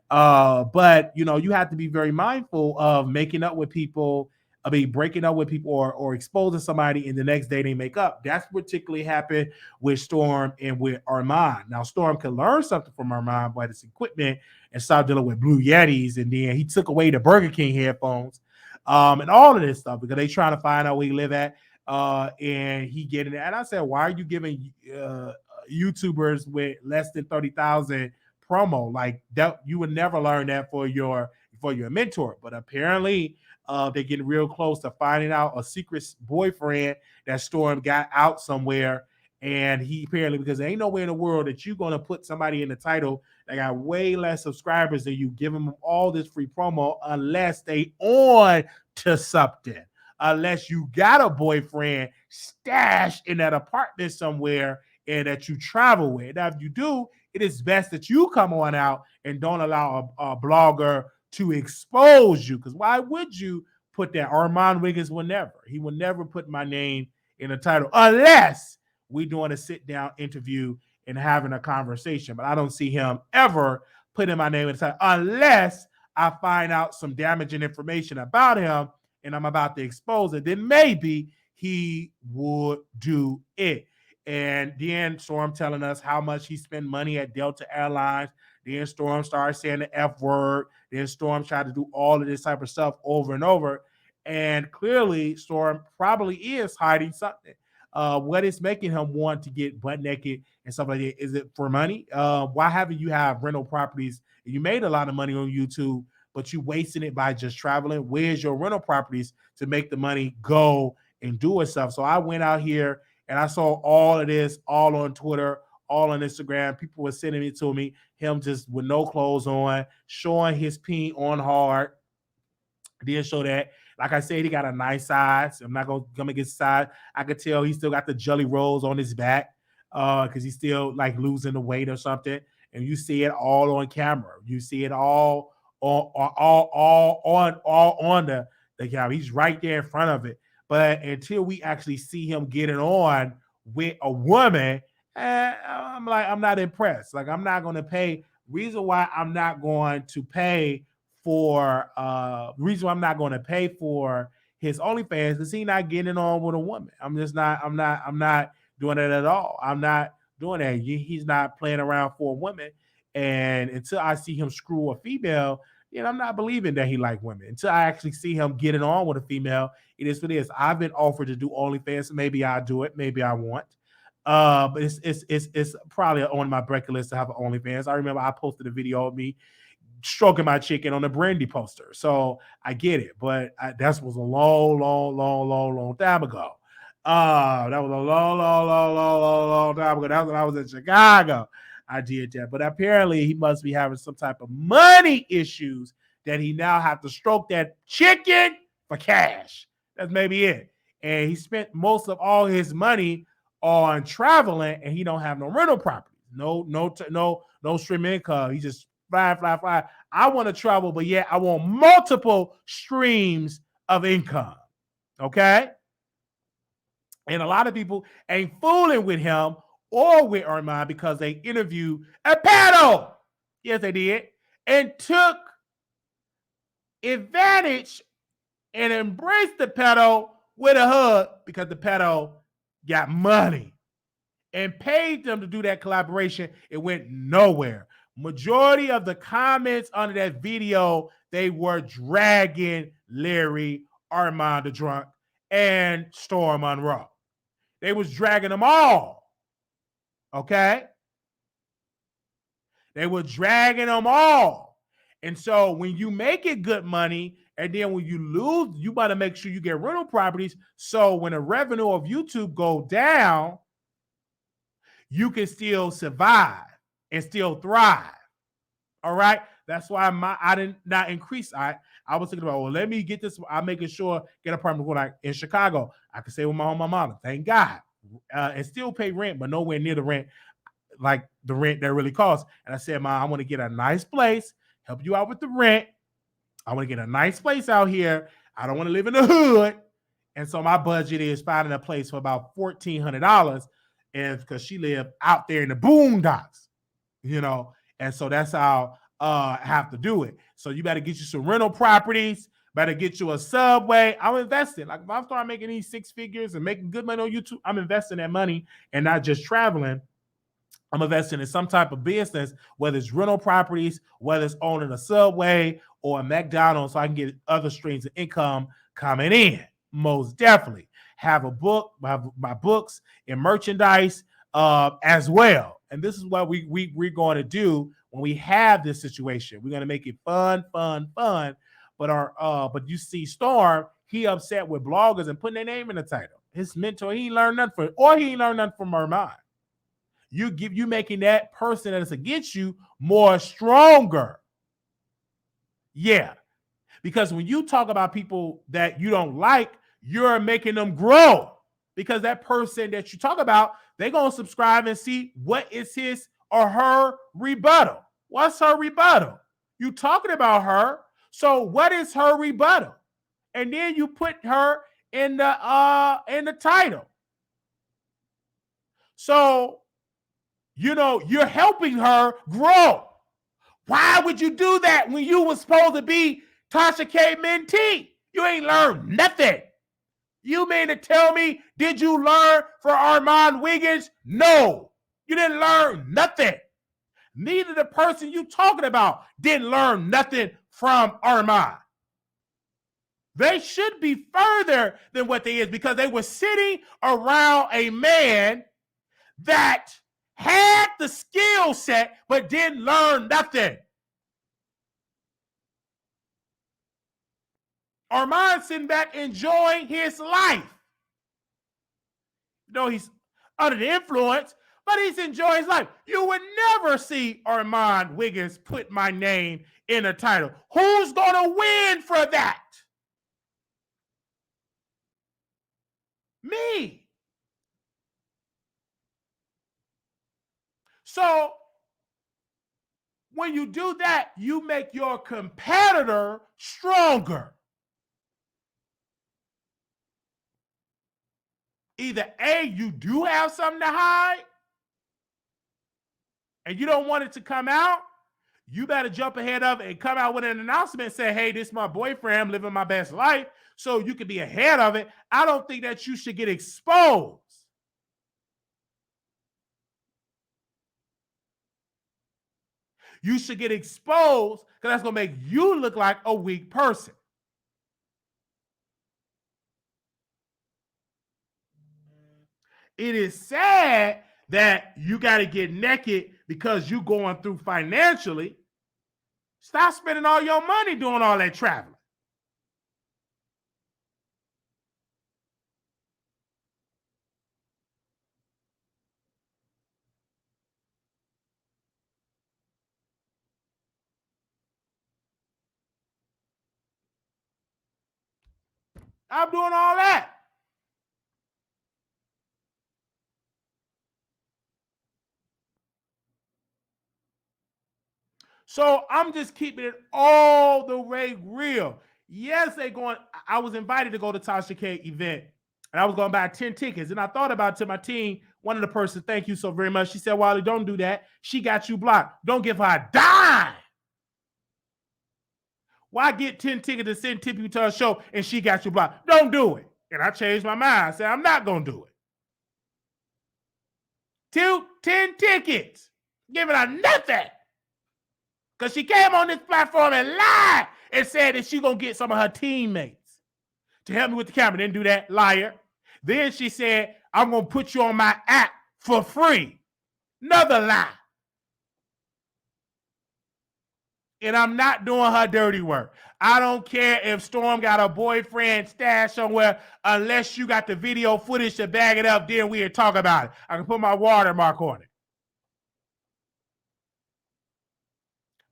But you have to be very mindful of making up with people. I mean, breaking up with people or exposing somebody, and the next day they make up. That's particularly happened with Storm and with Armand. Now, Storm can learn something from Armand by his equipment and stop dealing with Blue Yetis. And then he took away the Burger King headphones and all of this stuff because they trying to find out where he live at. And he getting it. And I said, why are you giving YouTubers with less than 30,000 promo? Like that, you would never learn that for your mentor. But apparently, they're getting real close to finding out a secret boyfriend that Storm got out somewhere. And he apparently, because there ain't nowhere in the world that you're going to put somebody in the title that got way less subscribers than you, give them all this free promo unless they on to something. Unless you got a boyfriend stashed in that apartment somewhere and that you travel with. Now, if you do, it is best that you come on out and don't allow a blogger to expose you. Because why would you put that? Armand Wiggins will never. He will never put my name in a title unless we're doing a sit-down interview and having a conversation. But I don't see him ever putting my name in the title unless I find out some damaging information about him and I'm about to expose it. Then maybe he would do it. And then Storm telling us how much he spent money at Delta Airlines. Then Storm started saying the F word. Then Storm tried to do all of this type of stuff over and over. And clearly, Storm probably is hiding something. What is making him want to get butt naked and stuff like that? Is it for money? Why haven't you have rental properties? You made a lot of money on YouTube, but you wasting it by just traveling. Where's your rental properties to make the money go and do it stuff? So I went out here and I saw all of this all on Twitter, all on Instagram. People were sending it to me, him just with no clothes on, showing his peen on hard. Didn't show that. Like I said, he got a nice size. I'm not gonna get size. I could tell he still got the jelly rolls on his back because he's still like losing the weight or something. And you see it all on camera. You see it all on the camera. He's right there in front of it. But until we actually see him getting on with a woman, I'm not impressed. Like I'm not going to pay. Reason why I'm not going to pay for his OnlyFans because he's not getting on with a woman. I'm not doing it at all. I'm not doing that. He's not playing around for a woman. And until I see him screw a female, I'm not believing that he like women. Until I actually see him getting on with a female, it is what it is. I've been offered to do OnlyFans. Maybe I'll do it. Maybe I won't. But it's probably on my bucket list to have an OnlyFans. I remember I posted a video of me stroking my chicken on a Brandy poster. So I get it, but that was a long time ago. That was a long time ago. That was when I was in Chicago. I did that. But apparently he must be having some type of money issues that he now have to stroke that chicken for cash. That's maybe it. And he spent most of all his money on traveling and he don't have no rental property. No stream income. He just fly. I want to travel, but I want multiple streams of income. Okay? And a lot of people ain't fooling with him or with Armand because they interviewed a pedo. Yes, they did. And took advantage and embraced the pedo with a hug because the pedo got money and paid them to do that collaboration. It went nowhere. Majority of the comments under that video, they were dragging Larry, Armand the Drunk, and Storm Monroe. They was dragging them all. Okay? They were dragging them all. And so when you make it good money, and then when you lose, you got to make sure you get rental properties. So when the revenue of YouTube go down, you can still survive and still thrive. All right. That's why I did not increase. I was thinking about, well, let me get this. I'm making sure get an apartment like in Chicago. I can stay with my mama. Thank God. And still pay rent, but nowhere near the rent, like the rent that really costs. And I said, Mom, I want to get a nice place, help you out with the rent, I want to get a nice place out here. I don't want to live in the hood. And so my budget is finding a place for about $1,400, and because she lived out there in the boondocks, and so that's how I have to do it. So you better get you some rental properties, better get you a subway. I'm investing. Like if I start making these six figures and making good money on YouTube, I'm investing that money and not just traveling. I'm investing in some type of business, whether it's rental properties, whether it's owning a Subway or a McDonald's, so I can get other streams of income coming in. Most definitely have a book, have my books and merchandise as well. And this is what we're going to do when we have this situation. We're going to make it fun. But you see Storm, he upset with bloggers and putting their name in the title. His mentor, he ain't learned nothing from Armand. You making that person that is against you more stronger. Yeah. Because when you talk about people that you don't like, you're making them grow. Because that person that you talk about, they're going to subscribe and see what is his or her rebuttal. What's her rebuttal? You talking about her. So what is her rebuttal? And then you put her in the title. So you're helping her grow. Why would you do that when you were supposed to be Tasha K mentee? You ain't learned nothing. You mean to tell me, did you learn for Armand Wiggins? No, you didn't learn nothing. Neither the person you talking about didn't learn nothing from Armand. They should be further than what they is because they were sitting around a man that had the skill set, but didn't learn nothing. Armand sitting back enjoying his life. He's under the influence, but he's enjoying his life. You would never see Armand Wiggins put my name in a title. Who's going to win for that? Me. So when you do that, you make your competitor stronger. Either A, you do have something to hide, and you don't want it to come out, you better jump ahead of it and come out with an announcement and say, hey, this is my boyfriend, I'm living my best life, so you can be ahead of it. I don't think that you should get exposed. You should get exposed because that's going to make you look like a weak person. It is sad that you got to get naked because you're going through financially. Stop spending all your money doing all that traveling. I'm doing all that. So I'm just keeping it all the way real. Yes, I was invited to go to Tasha K event, and I was going to buy 10 tickets. And I thought about it to my team. One of the persons, thank you so very much. She said, Wiley, don't do that. She got you blocked. Don't give her a dime. Why get 10 tickets to send tip you to her show and she got you blocked? Don't do it. And I changed my mind. I said, I'm not going to do it. 10 tickets. Giving her nothing. Because she came on this platform and lied and said that she going to get some of her teammates to help me with the camera. Didn't do that, liar. Then she said, I'm going to put you on my app for free. Another lie. And I'm not doing her dirty work. I don't care if Storm got a boyfriend stashed somewhere unless you got the video footage to bag it up, then we'll talk about it. I can put my watermark on it.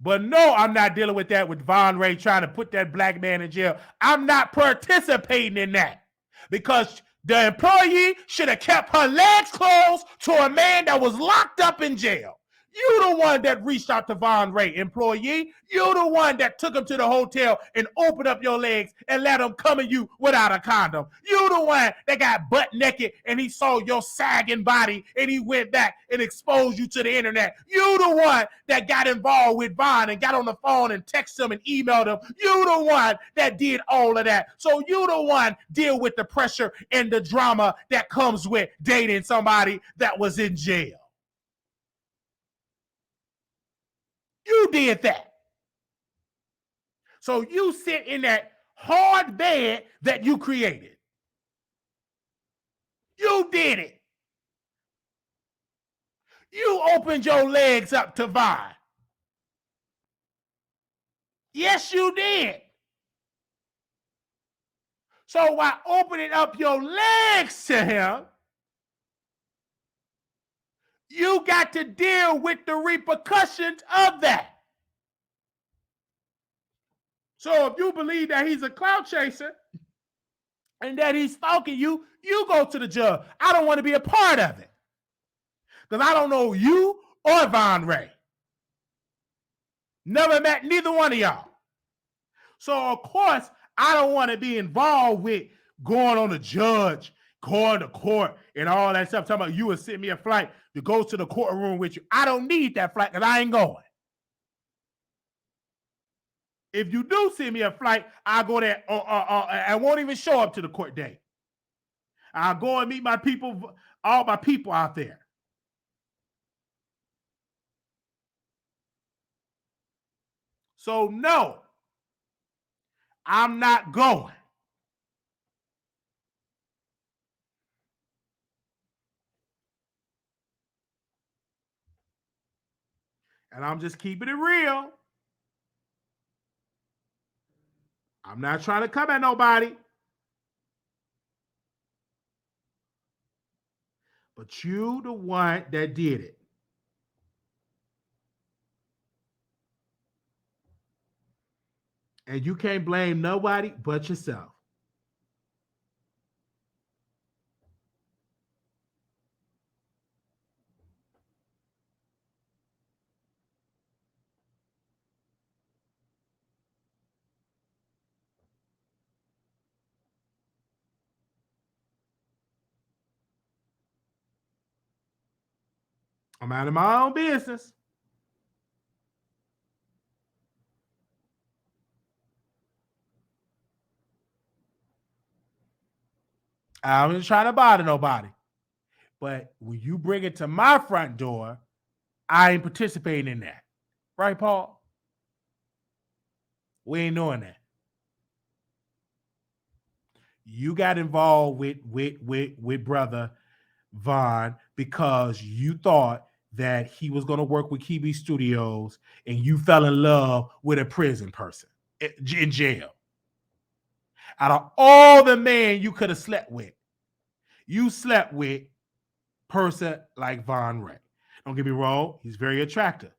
But no, I'm not dealing with that with Von Ray trying to put that black man in jail. I'm not participating in that because the employee should have kept her legs closed to a man that was locked up in jail. You the one that reached out to Von Ray, employee. You the one that took him to the hotel and opened up your legs and let him come at you without a condom. You the one that got butt naked and he saw your sagging body and he went back and exposed you to the internet. You the one that got involved with Von and got on the phone and texted him and emailed him. You the one that did all of that. So you the one deal with the pressure and the drama that comes with dating somebody that was in jail. You did that. So you sit in that hard bed that you created. You did it. You opened your legs up to Vine. Yes, you did. So while opening up your legs to him, you got to deal with the repercussions of that. So if you believe that he's a clout chaser and that he's stalking you, you go to the judge. I don't want to be a part of it because I don't know you or Von Ray. Never met neither one of y'all. So, of course, I don't want to be involved with going on the judge, going to court, and all that stuff. Talking about you would send me a flight to go to the courtroom with you. I don't need that flight because I ain't going. If you do send me a flight, I'll go there. I won't even show up to the court date. I'll go and meet my people, all my people out there. So, no, I'm not going. And I'm just keeping it real. I'm not trying to come at nobody. But you the one that did it. And you can't blame nobody but yourself. I'm out of my own business. I'm just trying to bother nobody. But when you bring it to my front door, I ain't participating in that. Right, Paul? We ain't doing that. You got involved with brother Von because you thought that he was going to work with KB Studios and you fell in love with a prison person in jail. Out of all the men you could have slept with, you slept with person like Von Ray. Don't get me wrong, he's very attractive.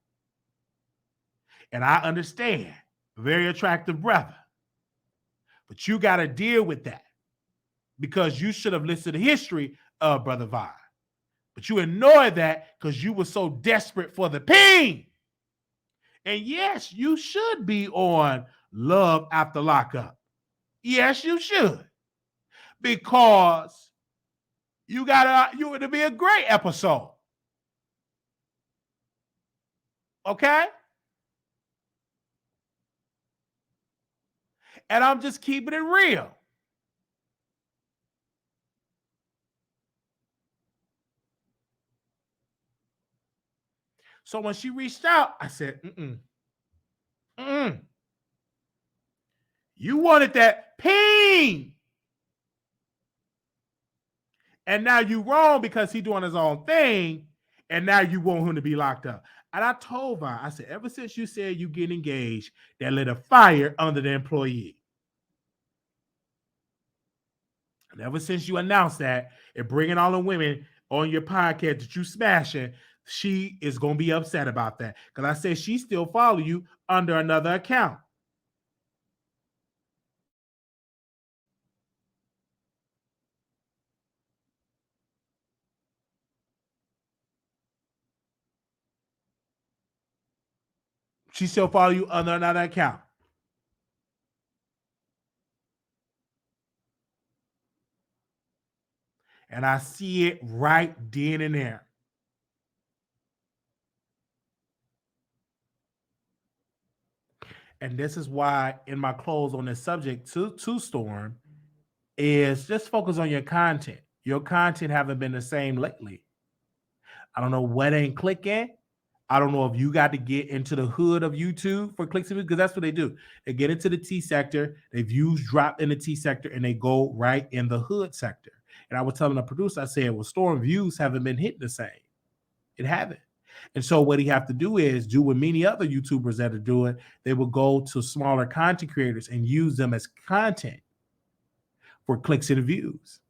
And I understand, very attractive brother. But you got to deal with that because you should have listened to the history of Brother Von. But you ignored that because you were so desperate for the pain. And yes, you should be on Love After Lockup. Yes, you should. Because you would be a great episode. Okay? And I'm just keeping it real. So when she reached out, I said, you wanted that pain. And now you wrong because he doing his own thing. And now you want him to be locked up. And I told Vine, I said, ever since you said you get engaged, that lit a fire under the employee. And ever since you announced that and bringing all the women on your podcast that you smashing, she is going to be upset about that. Because I said she still follow you under another account. She still follow you under another account. And I see it right then and there. And this is why in my close on this subject to Storm is just focus on your content. Your content haven't been the same lately. I don't know what ain't clicking. I don't know if you got to get into the hood of YouTube for clicks and views, because that's what they do. They get into the T sector, their views drop in the T sector, and they go right in the hood sector. And I was telling the producer, I said, well, Storm views haven't been hitting the same. It haven't. And so what he have to do is do what many other YouTubers that are doing. They will go to smaller content creators and use them as content for clicks and views,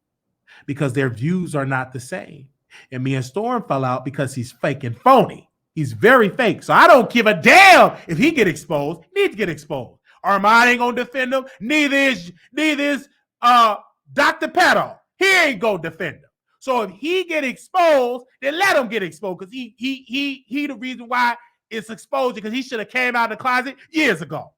because their views are not the same. And me and Storm fell out because he's fake and phony. He's very fake. So I don't give a damn if he get exposed. He needs to get exposed. Armand ain't gonna defend him. Neither is Dr. Pedo. He ain't gonna defend him. So if he get exposed, then let him get exposed, because he the reason why it's exposed, because he should have came out of the closet years ago.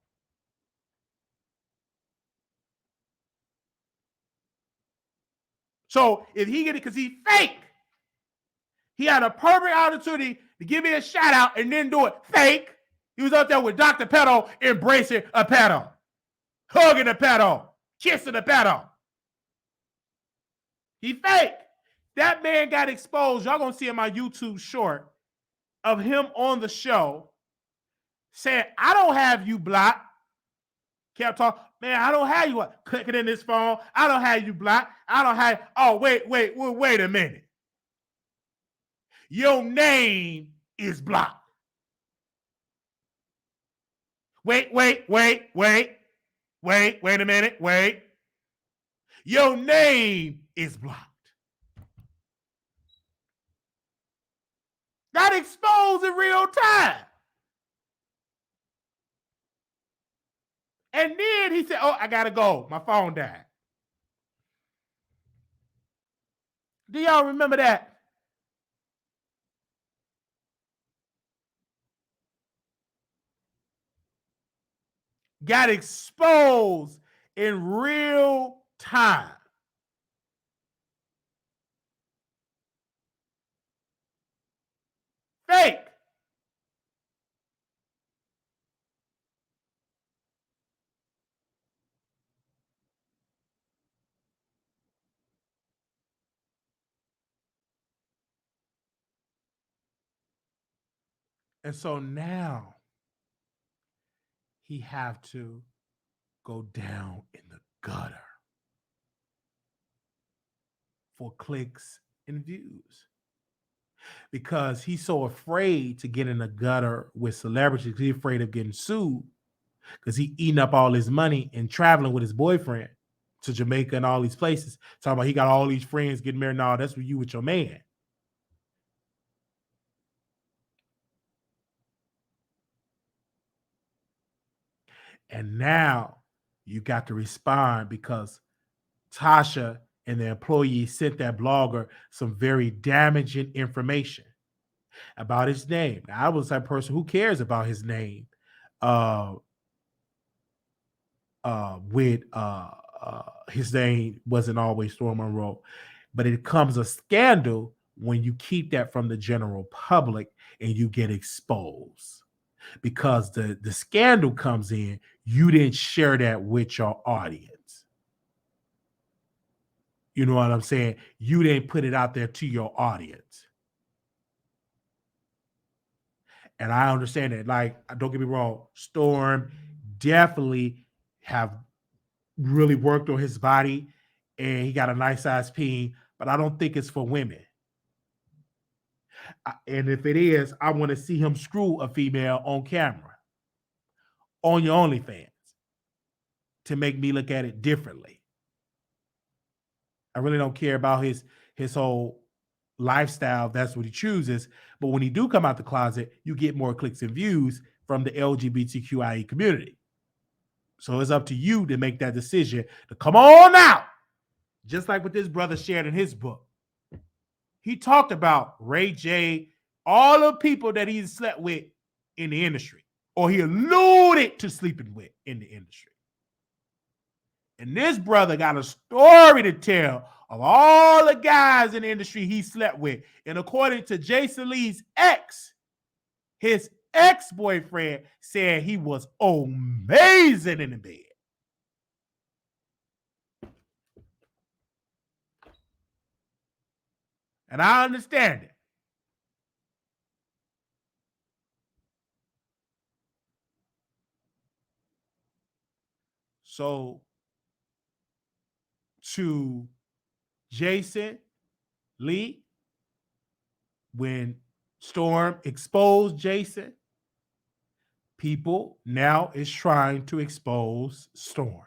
So if he get it, because he's fake, he had a perfect opportunity to give me a shout out and then do it fake. He was out there with Dr. Pedo, embracing a pedo, hugging a pedo, kissing a pedo. He fake. That man got exposed. Y'all gonna see in my YouTube short of him on the show saying, I don't have you blocked. Kept talking, man, I don't have you clicking in this phone. I don't have you blocked. I don't have, oh, wait a minute. Your name is blocked. Wait a minute. Wait. Your name is blocked. Got exposed in real time. And then he said, oh, I gotta go. My phone died. Do y'all remember that? Got exposed in real time. Fake. And so now he have to go down in the gutter for clicks and views, because he's so afraid to get in the gutter with celebrities. He's afraid of getting sued, because he eating up all his money and traveling with his boyfriend to Jamaica and all these places. Talking about he got all these friends getting married. No, that's what you with your man. And now you got to respond, because Tasha and the employee sent that blogger some very damaging information about his name. Now, I was that person who cares about his name with his name wasn't always Storm Monroe, but it becomes a scandal when you keep that from the general public and you get exposed, because the scandal comes in, you didn't share that with your audience. You know what I'm saying? You didn't put it out there to your audience. And I understand that. Like, don't get me wrong, Storm definitely have really worked on his body, and he got a nice size peen, but I don't think it's for women. And if it is, I want to see him screw a female on camera on your OnlyFans to make me look at it differently. I really don't care about his whole lifestyle. That's what he chooses. But when he do come out the closet, you get more clicks and views from the LGBTQIA community. So it's up to you to make that decision to come on out. Just like what this brother shared in his book. He talked about Ray J, all the people that he's slept with in the industry. or he alluded to sleeping with in the industry. And this brother got a story to tell of all the guys in the industry he slept with. And according to Jason Lee's ex, his ex-boyfriend said he was amazing in the bed. And I understand it. So, to Jason Lee, when Storm exposed Jason, people now is trying to expose Storm.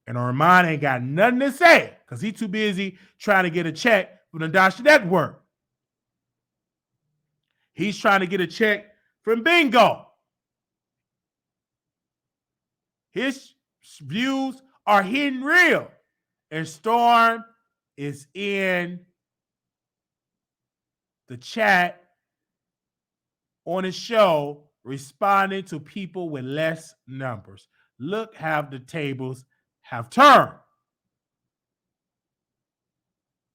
And Armand ain't got nothing to say because he's too busy trying to get a check from the Dash Network. He's trying to get a check from Bingo. His views are hidden real. And Storm is in the chat on his show responding to people with less numbers. Look how the tables have turned.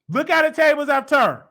Look how the tables have turned.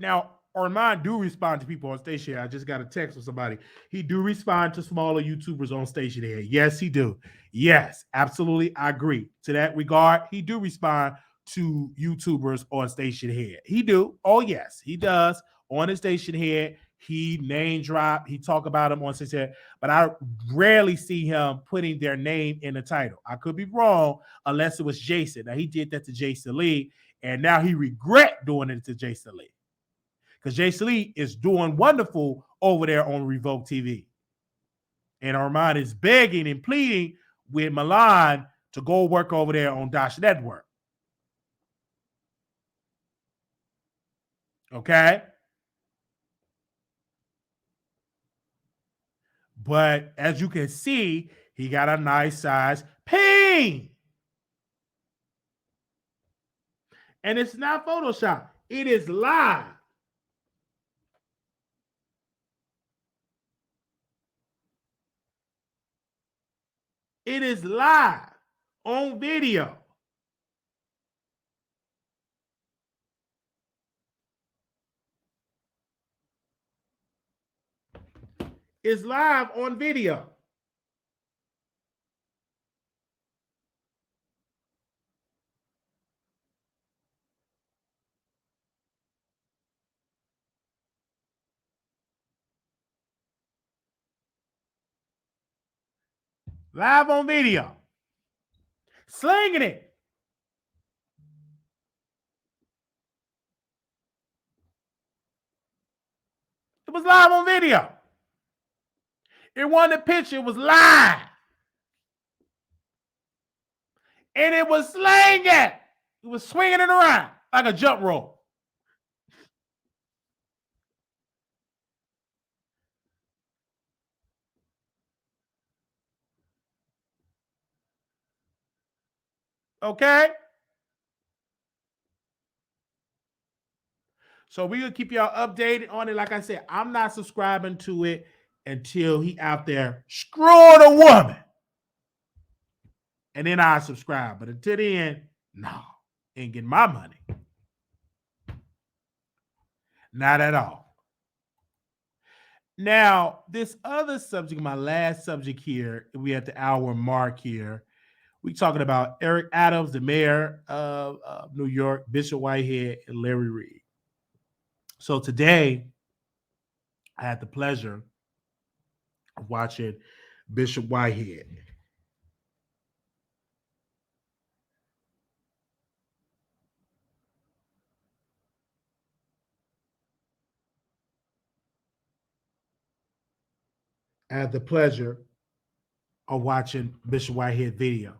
Now, Armand do respond to people on Station Head. I just got a text from somebody. He do respond to smaller YouTubers on Station Head. Yes, he do. Yes, absolutely. I agree. To that regard, he do respond to YouTubers on Station Head. He do. Oh, yes, he does. On his Station Head, he name drop. He talk about them on Station Head. But I rarely see him putting their name in the title. I could be wrong unless it was Jason. Now, he did that to Jason Lee. And now he regret doing it to Jason Lee. Because Jason Lee is doing wonderful over there on Revoke TV. And Armand is begging and pleading with Milan to go work over there on Dash Network. Okay? But as you can see, he got a nice size ping. And it's not Photoshop. It is live. It is live on video. It's live on video. Live on video. Slinging it. It was live on video. It wasn't a picture. It was live. And it was slinging. It was swinging it around like a jump rope. Okay? So we're going to keep y'all updated on it. Like I said, I'm not subscribing to it until he out there screwing a woman. And then I subscribe. But until then, no. Ain't getting my money. Not at all. Now, this other subject, my last subject here, we at the hour mark here. We're talking about Eric Adams, the mayor of New York, Bishop Whitehead, and Larry Reid. So today, I had the pleasure of watching Bishop Whitehead. I had the pleasure of watching Bishop Whitehead video.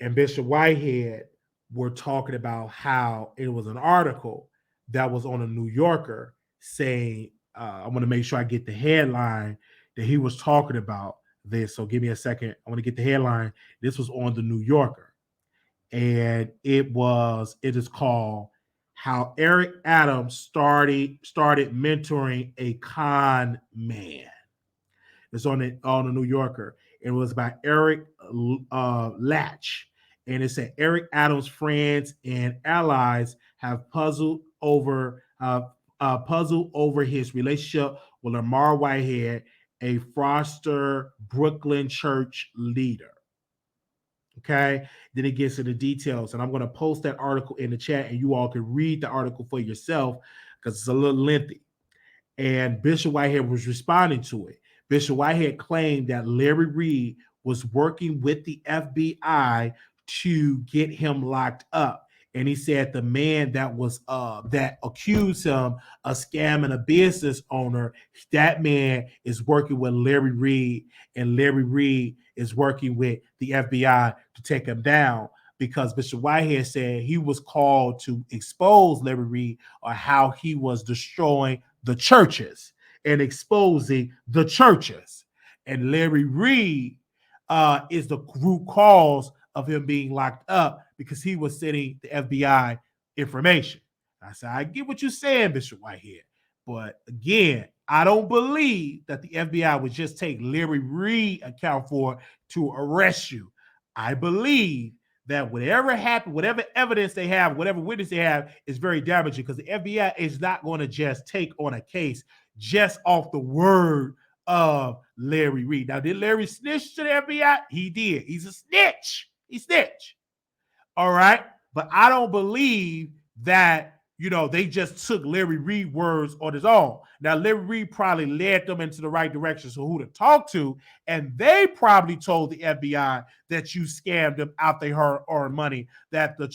And Bishop Whitehead were talking about how it was an article that was on a New Yorker saying, I want to make sure I get the headline that he was talking about this. So give me a second. I want to get the headline. This was on the New Yorker. And it is called how Eric Adams started mentoring a con man. It's on the New Yorker. It was by Eric Latch, and it said Eric Adams' friends and allies have puzzled over his relationship with Lamar Whitehead, a Foster Brooklyn church leader. Okay, then it gets into details, and I'm going to post that article in the chat, and you all can read the article for yourself because it's a little lengthy. And Bishop Whitehead was responding to it. Bishop Whitehead claimed that Larry Reid was working with the FBI to get him locked up. And he said the man that accused him of scamming a business owner, that man is working with Larry Reid, and Larry Reid is working with the FBI to take him down, because Bishop Whitehead said he was called to expose Larry Reid on how he was destroying the churches and exposing the churches. And Larry Reid is the root cause of him being locked up, because he was sending the FBI information. I said, I get what you're saying, Bishop Whitehead. But again, I don't believe that the FBI would just take Larry Reid account for to arrest you. I believe that whatever happened, whatever evidence they have, whatever witness they have, is very damaging, because the FBI is not going to just take on a case just off the word of Larry Reid. Now, did Larry snitch to the FBI? He did. He's a snitch. He snitched. All right. But I don't believe that, they just took Larry Reid words on his own. Now, Larry Reid probably led them into the right direction, so who to talk to, and they probably told the FBI that you scammed them out their hard-earned money, that the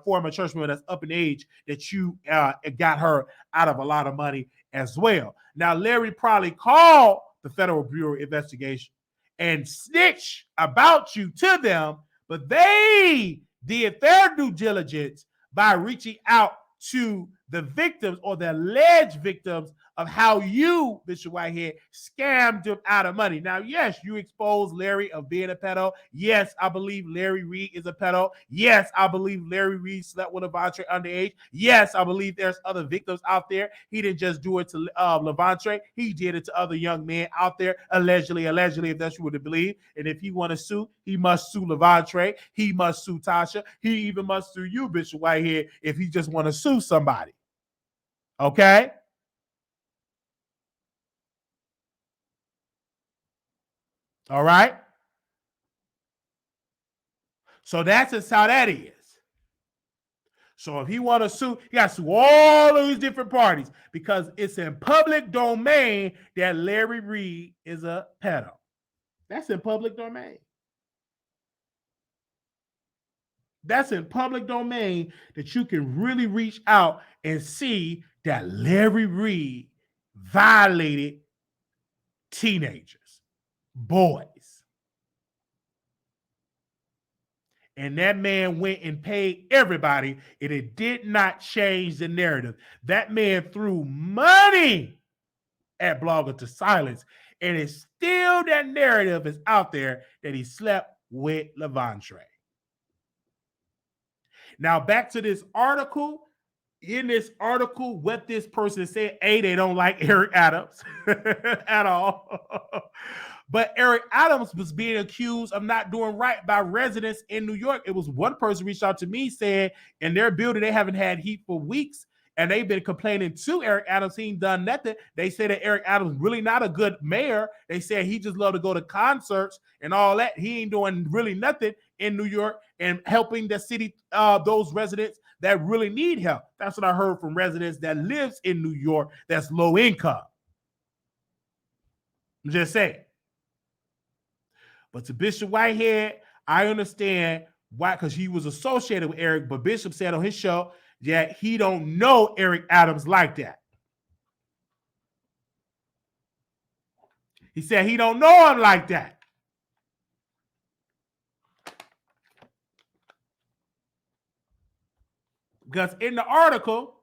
former church member that's up in age, that you got her out of a lot of money as well. Now, Larry probably called the Federal Bureau of Investigation and snitched about you to them, but they did their due diligence by reaching out to the victims, or the alleged victims, of how you, Bishop Whitehead, scammed them out of money. Now, yes, you exposed Larry of being a pedo. Yes, I believe Larry Reid is a pedo. Yes, I believe Larry Reid slept with Levante underage. Yes, I believe there's other victims out there. He didn't just do it to Levante. He did it to other young men out there, allegedly, if that's what you believe. And if he want to sue, he must sue Levante. He must sue Tasha. He even must sue you, Bishop Whitehead, if he just want to sue somebody. Okay? All right? So that's just how that is. So if he want to sue, he got to sue all of these different parties, because it's in public domain that Larry Reid is a pedo. That's in public domain. That's in public domain, that you can really reach out and see that Larry Reid violated teenagers, boys. And that man went and paid everybody, and it did not change the narrative. That man threw money at Blogger to silence, and it's still, that narrative is out there that he slept with Levante. Now, back to this article. In this article, what this person said, they don't like Eric Adams at all. But Eric Adams was being accused of not doing right by residents in New York. It was one person reached out to me saying in their building they haven't had heat for weeks, and they've been complaining to Eric Adams. He ain't done nothing. They say that Eric Adams really not a good mayor. They said he just love to go to concerts and all that. He ain't doing really nothing in New York and helping the city, those residents that really need help. That's what I heard from residents that lives in New York that's low income. I'm just saying. But to Bishop Whitehead, I understand why, because he was associated with Eric, but Bishop said on his show that he don't know Eric Adams like that. He said he don't know him like that. Because in the article,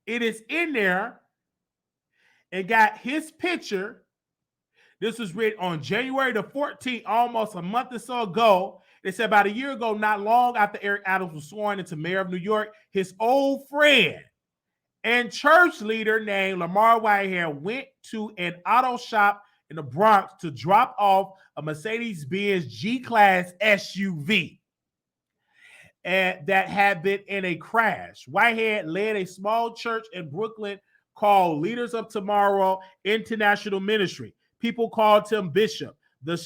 it is in there, and got his picture. This was written on January the 14th, almost a month or so ago. They said about a year ago, not long after Eric Adams was sworn into mayor of New York, his old friend and church leader named Lamar Whitehead went to an auto shop in the Bronx to drop off a Mercedes-Benz G-Class SUV and that had been in a crash. Whitehead led a small church in Brooklyn called Leaders of Tomorrow International Ministry. People called him Bishop. The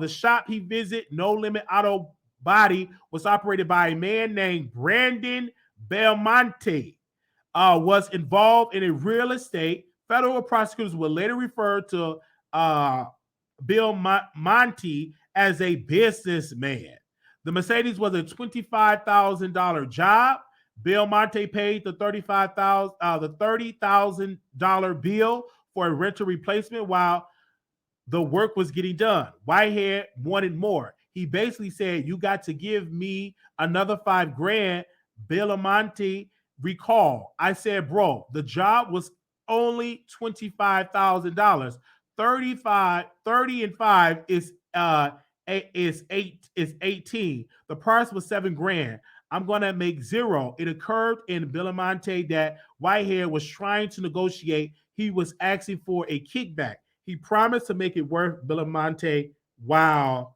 shop he visited, No Limit Auto Body, was operated by a man named Brandon Belmonte. Was involved in a real estate. Federal prosecutors will later refer to Bill Monty as a businessman. The Mercedes was a $25,000 job. Bill Monte paid the $30,000 bill for a rental replacement while the work was getting done. Whitehead wanted more. He basically said, "You got to give me another $5,000." Bill Monte recalled, "I said, bro, the job was only $25,000. 30 and 5 is 18. The price was $7,000. I'm gonna make zero." It occurred in Belamonte that Whitehead was trying to negotiate. He was asking for a kickback. He promised to make it worth Belamonte. Wow,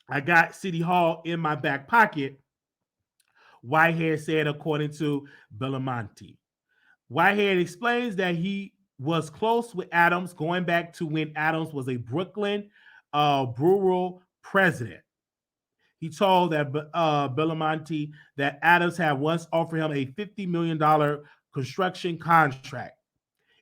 I got City Hall in my back pocket, Whitehead said, according to Belamonte. Whitehead explains that he was close with Adams going back to when Adams was a Brooklyn borough president. He told that Belamonte that Adams had once offered him a $50 million construction contract.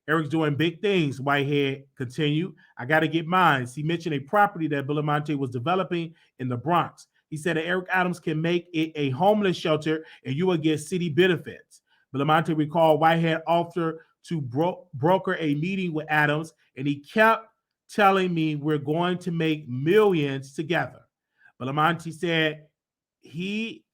Eric's doing big things, Whitehead continued. I got to get mine. He mentioned a property that Belamonte was developing in the Bronx. He said that Eric Adams can make it a homeless shelter and you will get city benefits. Belamonte recalled Whitehead offered to broker a meeting with Adams, and he kept telling me we're going to make millions together. Belamonte said he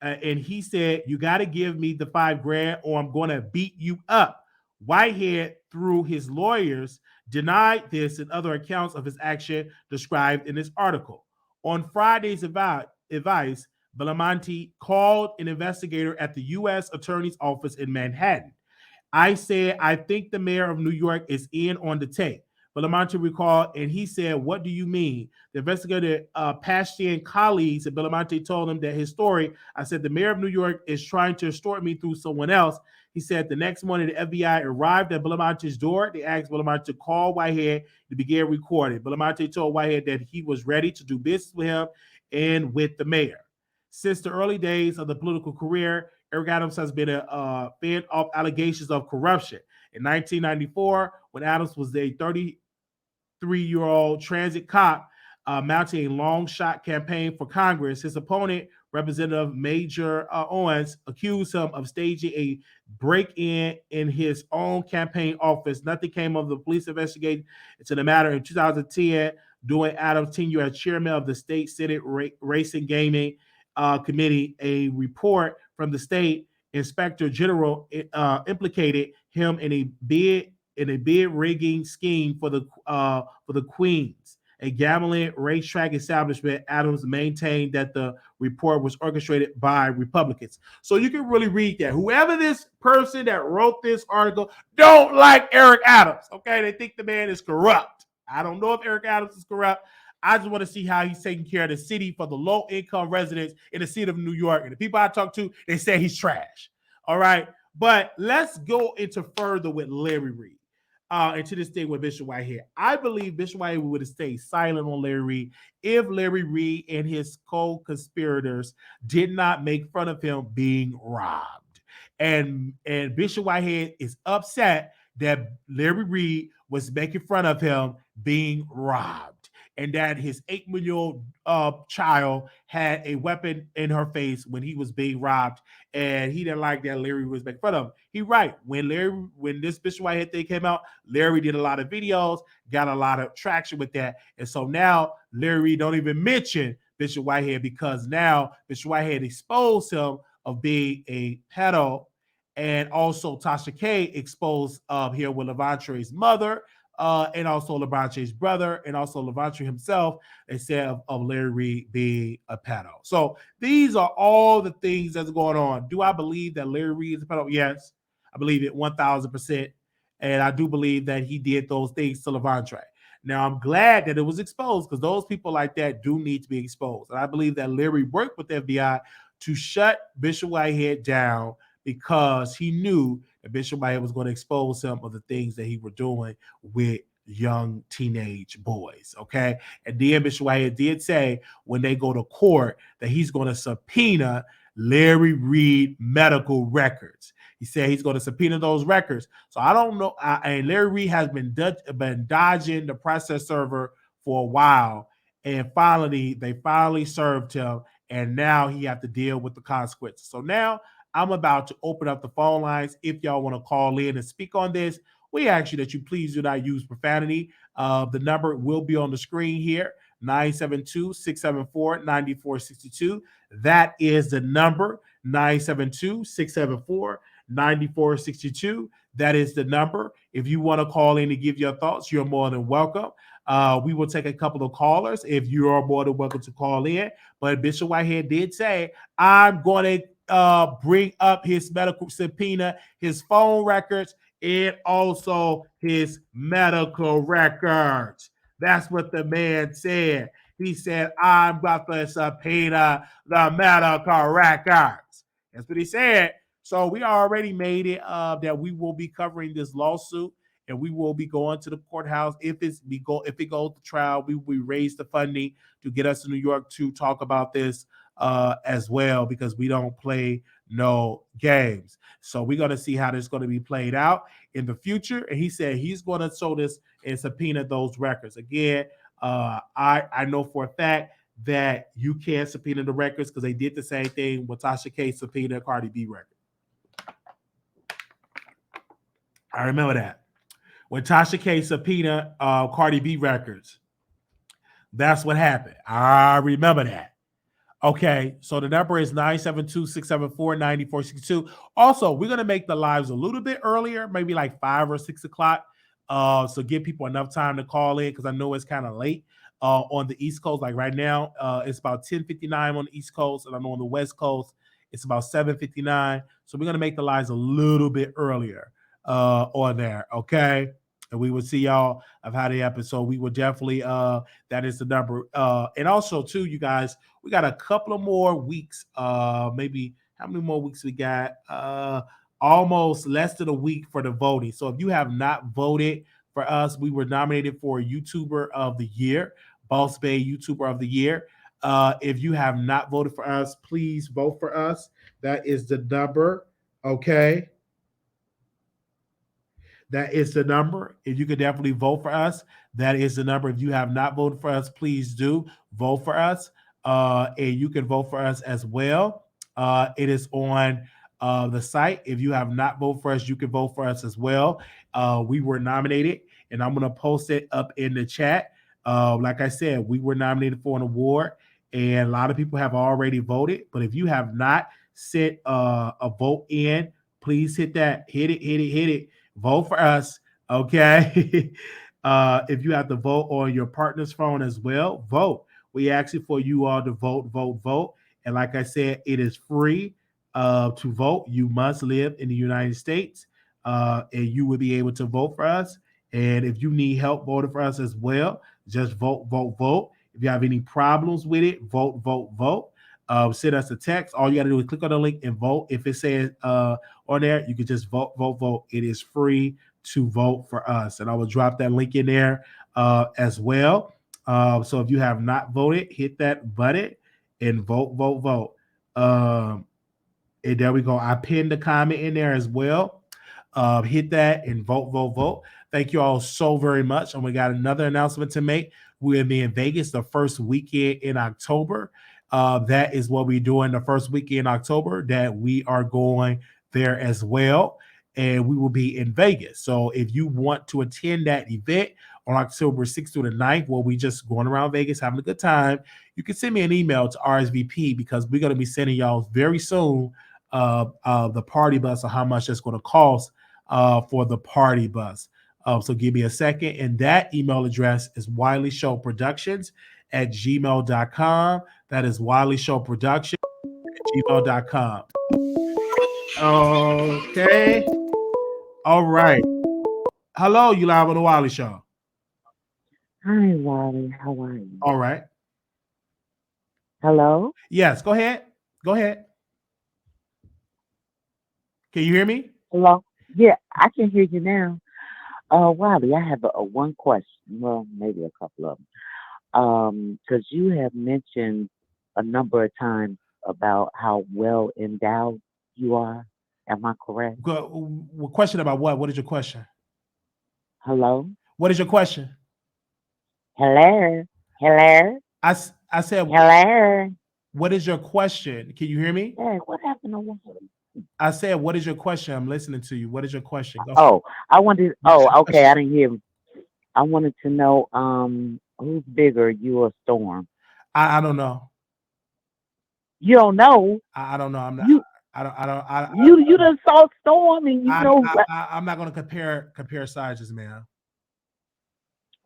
said, "You got to give me the $5,000 or I'm going to beat you up." Whitehead, through his lawyers, denied this and other accounts of his action described in this article. On Friday's advice, Belamonte called an investigator at the U.S. Attorney's Office in Manhattan. "I said, I think the mayor of New York is in on the tape." Belamonte recalled, and he said, "What do you mean?" The investigator, Pastian colleagues, and Belamonte told him that his story. "I said, the mayor of New York is trying to extort me through someone else." He said the next morning, the FBI arrived at Belamonte's door. They asked Belamonte to call Whitehead to begin recording. Belamonte told Whitehead that he was ready to do business with him and with the mayor. Since the early days of the political career, Eric Adams has been fed off allegations of corruption. In 1994, when Adams was a 33-year-old transit cop mounting a long shot campaign for Congress, his opponent, Representative Major Owens, accused him of staging a break-in in his own campaign office. Nothing came of the police investigation into the matter. In 2010, during Adams' tenure as chairman of the state Senate Racing Gaming Committee, a report from the state inspector general implicated him in a bid rigging scheme for the Queens, a gambling racetrack establishment. Adams maintained that the report was orchestrated by Republicans. So you can really read that. Whoever this person that wrote this article don't like Eric Adams. Okay, they think the man is corrupt. I don't know if Eric Adams is corrupt. I just want to see how he's taking care of the city for the low-income residents in the city of New York. And the people I talk to, they say he's trash. All right, but let's go into further with Larry Reid. Into this thing with Bishop Whitehead. I believe Bishop Whitehead would have stayed silent on Larry Reid if Larry Reid and his co-conspirators did not make fun of him being robbed. And Bishop Whitehead is upset that Larry Reid was making fun of him being robbed, and that his 8-year-old child had a weapon in her face when he was being robbed, and he didn't like that Larry was making fun of him. He right. When this Bishop Whitehead thing came out, Larry did a lot of videos, got a lot of traction with that, and so now Larry don't even mention Bishop Whitehead because now Bishop Whitehead exposed him of being a pedo, and also Tasha K exposed here with Lavantre's mother, and also LeBron James' brother, and also Levantry himself, instead of Larry Reid being a pedo. So these are all the things that's going on. Do I believe that Larry Reid is a pedo? Yes, I believe it 1,000%. And I do believe that he did those things to Levantry. Now, I'm glad that it was exposed because those people like that do need to be exposed. And I believe that Larry worked with the FBI to shut Bishop Whitehead down because he knew that Bishop Whitehead was going to expose some of the things that he was doing with young teenage boys. Okay. And then Bishop Whitehead did say when they go to court that he's going to subpoena Larry Reid medical records. He said he's going to subpoena those records. So I don't know. And Larry Reid has been dodging the process server for a while. And finally, they finally served him. And now he have to deal with the consequences. So now I'm about to open up the phone lines. If y'all want to call in and speak on this, we ask you that you please do not use profanity. The number will be on the screen here, 972-674-9462. That is the number, 972-674-9462. That is the number. If you want to call in and give your thoughts, you're more than welcome. We will take a couple of callers if you are more than welcome to call in. But Bishop Whitehead did say, I'm going to bring up his medical subpoena, his phone records, and also his medical records. That's what the man said. He said, I'm about to subpoena the medical records. That's what he said. So we already made it that we will be covering this lawsuit, and we will be going to the courthouse. If it goes to trial, we raise the funding to get us to New York to talk about this as well, because we don't play no games. So we're going to see how this is going to be played out in the future. And he said he's going to show this and subpoena those records. Again, I know for a fact that you can't subpoena the records because they did the same thing with Tasha K subpoena Cardi B record. I remember that. When Tasha K subpoena Cardi B records, that's what happened. I remember that. Okay, so the number is 972-674-9462. Also, we're going to make the lives a little bit earlier, maybe like 5 or 6 o'clock. So give people enough time to call in because I know it's kind of late on the East Coast. Like right now, it's about 10:59 on the East Coast, and I know on the West Coast, it's about 7:59. So we're going to make the lives a little bit earlier on there, okay? And we will see y'all of how the episode. We will definitely that is the number. And also too, you guys, we got a couple of more weeks. Maybe how many more weeks we got? Almost less than a week for the voting. So if you have not voted for us, we were nominated for YouTuber of the Year, Boss Bay YouTuber of the Year. If you have not voted for us, please vote for us. That is the number. Okay. That is the number. If you could definitely vote for us, that is the number. If you have not voted for us, please do vote for us. And you can vote for us as well. It is on the site. If you have not voted for us, you can vote for us as well. We were nominated, and I'm going to post it up in the chat. Like I said, we were nominated for an award, and a lot of people have already voted. But if you have not sent a vote in, please hit that. Hit it. Vote for us, okay? If you have to vote on your partner's phone as well, vote. We ask you for you all to vote. And like I said, it is free to vote. You must live in the United States, and you will be able to vote for us. And if you need help voting for us as well, just vote. If you have any problems with it, vote. Send us a text. All you got to do is click on the link and vote. If it says on there, you can just vote. It is free to vote for us. And I will drop that link in there as well. So if you have not voted, hit that button and vote. And there we go. I pinned the comment in there as well. Hit that and vote. Thank you all so very much. And we got another announcement to make. We'll be in Vegas the first weekend in October. That is what we're doing the first weekend in October, that we are going there as well. And we will be in Vegas. So if you want to attend that event on October 6th through the 9th, where we just going around Vegas having a good time, you can send me an email to RSVP because we're going to be sending y'all very soon the party bus or how much it's going to cost for the party bus. So give me a second. And that email address is Wiley Show Productions at gmail.com. That is Wiley Show Productions at gmail.com. Okay. All right. Hello, you live on the Wiley Show. Hi, Wally. How are you? All right. Hello? Yes, go ahead. Go ahead. Can you hear me? Hello? Yeah, I can hear you now. Wally, I have a one question. Well, maybe a couple of them. Because you have mentioned a number of times about how well endowed you are. Am I correct? Question about what? What is your question? Hello? What is your question? Hello? Hello? I said, Hello? what is your question? Can you hear me? Hey, what happened to Wally? I said, what is your question? I'm listening to you. What is your question? Go ahead. Oh, I wanted. What is Oh, your okay. question? I didn't hear. I wanted to know, who's bigger, you or Storm? I don't know. You don't know. I don't know. I'm not. You I don't. I don't. I you done saw Storm and you know. I'm not going to compare sizes, man.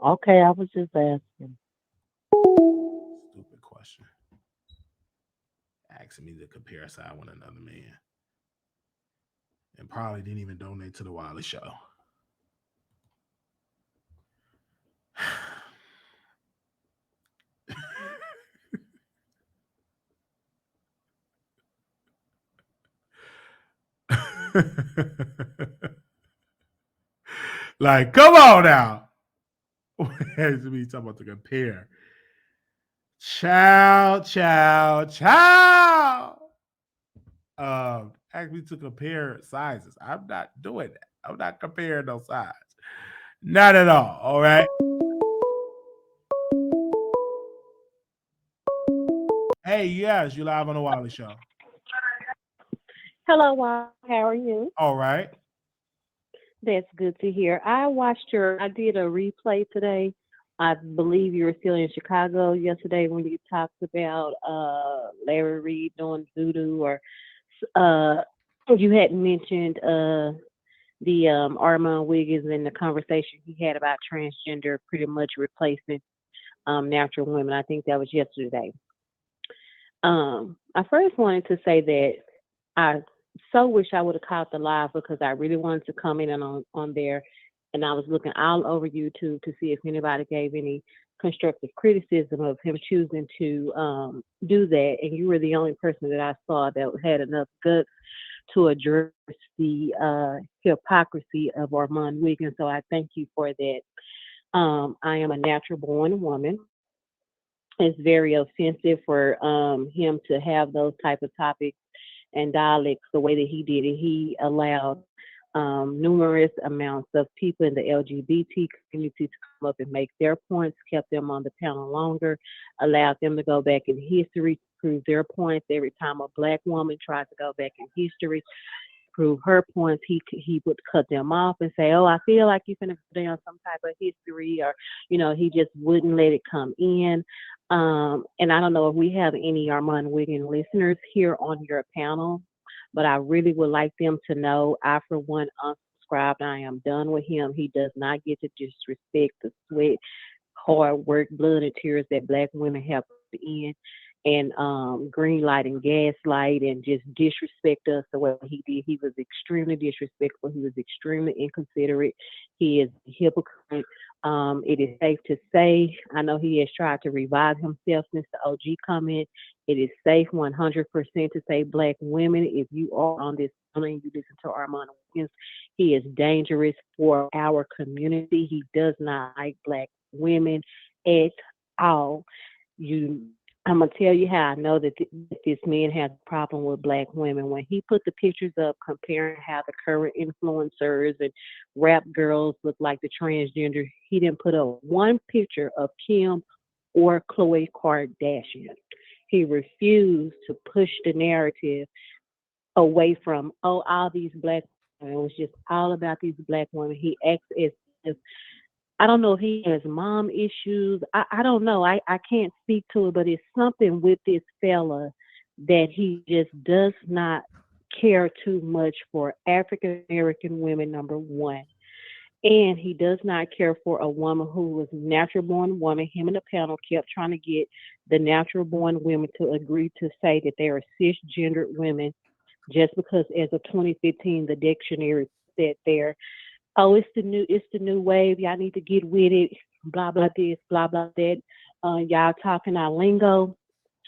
Okay, I was just asking. Stupid question. Asking me to compare size one another, man, and probably didn't even donate to the Wiley Show. Like, come on now. As me talking about to compare. Child. Ask me to compare sizes. I'm not doing that. I'm not comparing no size. Not at all. All right. Hey, yes, you live on the Wiley Show. Hello, Juan. How are you? All right. That's good to hear. I did a replay today. I believe you were still in Chicago yesterday when you talked about Larry Reid doing voodoo, or uh, you had mentioned the Armand Wiggins and the conversation he had about transgender pretty much replacing natural women. I think that was yesterday. I first wanted to say that I so wish I would have caught the live because I really wanted to come in and on there, and I was looking all over YouTube to see if anybody gave any constructive criticism of him choosing to do that. And you were the only person that I saw that had enough guts to address the hypocrisy of Armand Wiggins. So I thank you for that. I am a natural born woman. It's very offensive for him to have those type of topics and dialects the way that he did it. He allowed numerous amounts of people in the LGBT community to come up and make their points, kept them on the panel longer, allowed them to go back in history to prove their points. Every time a black woman tried to go back in history, prove her points, he would cut them off and say, "Oh, I feel like you're going to go down some type of history," or he just wouldn't let it come in. And I don't know if we have any Armand Wiggin listeners here on your panel, but I really would like them to know I, for one, unsubscribed. I am done with him. He does not get to disrespect the sweat, hard work, blood, and tears that black women have put in, and green light and gaslight and just disrespect us the way he did. He was extremely disrespectful. He was extremely inconsiderate. He is a hypocrite. It is safe to say, I know he has tried to revive himself since the OG comment. It is safe 100% to say black women, if you are on this panel and you listen to Armand Wiggins, he is dangerous for our community. He does not like black women at all. You, I'm gonna tell you how I know that this man has a problem with black women. When he put the pictures up comparing how the current influencers and rap girls look like the transgender, he didn't put up one picture of Kim or Khloe Kardashian. He refused to push the narrative away from, oh, all these black women. It was just all about these black women. He acts as if, I don't know if he has mom issues. I don't know. I can't speak to it, but it's something with this fella that he just does not care too much for African American women, number one. And he does not care for a woman who was natural born woman. Him and the panel kept trying to get the natural born women to agree to say that they are cisgendered women just because as of 2015 the dictionary said there, oh, it's the new wave. Y'all need to get with it. Blah blah this, blah blah that. Y'all talking our lingo.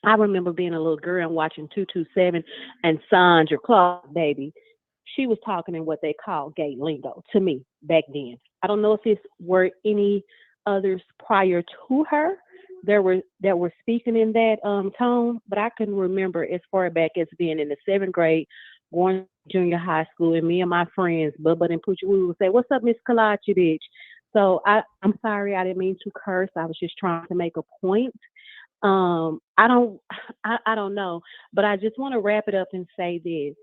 I remember being a little girl and watching 227 and Sandra Clark, baby. She was talking in what they call gay lingo to me back then. I don't know if it's were any others prior to her there were that were speaking in that tone, but I can remember as far back as being in the seventh grade, going to junior high school, and me and my friends, Bubba and Poochie, we would say, "What's up, Miss Kalachi, bitch?" So I'm sorry, I didn't mean to curse. I was just trying to make a point. I don't I don't know, but I just want to wrap it up and say this.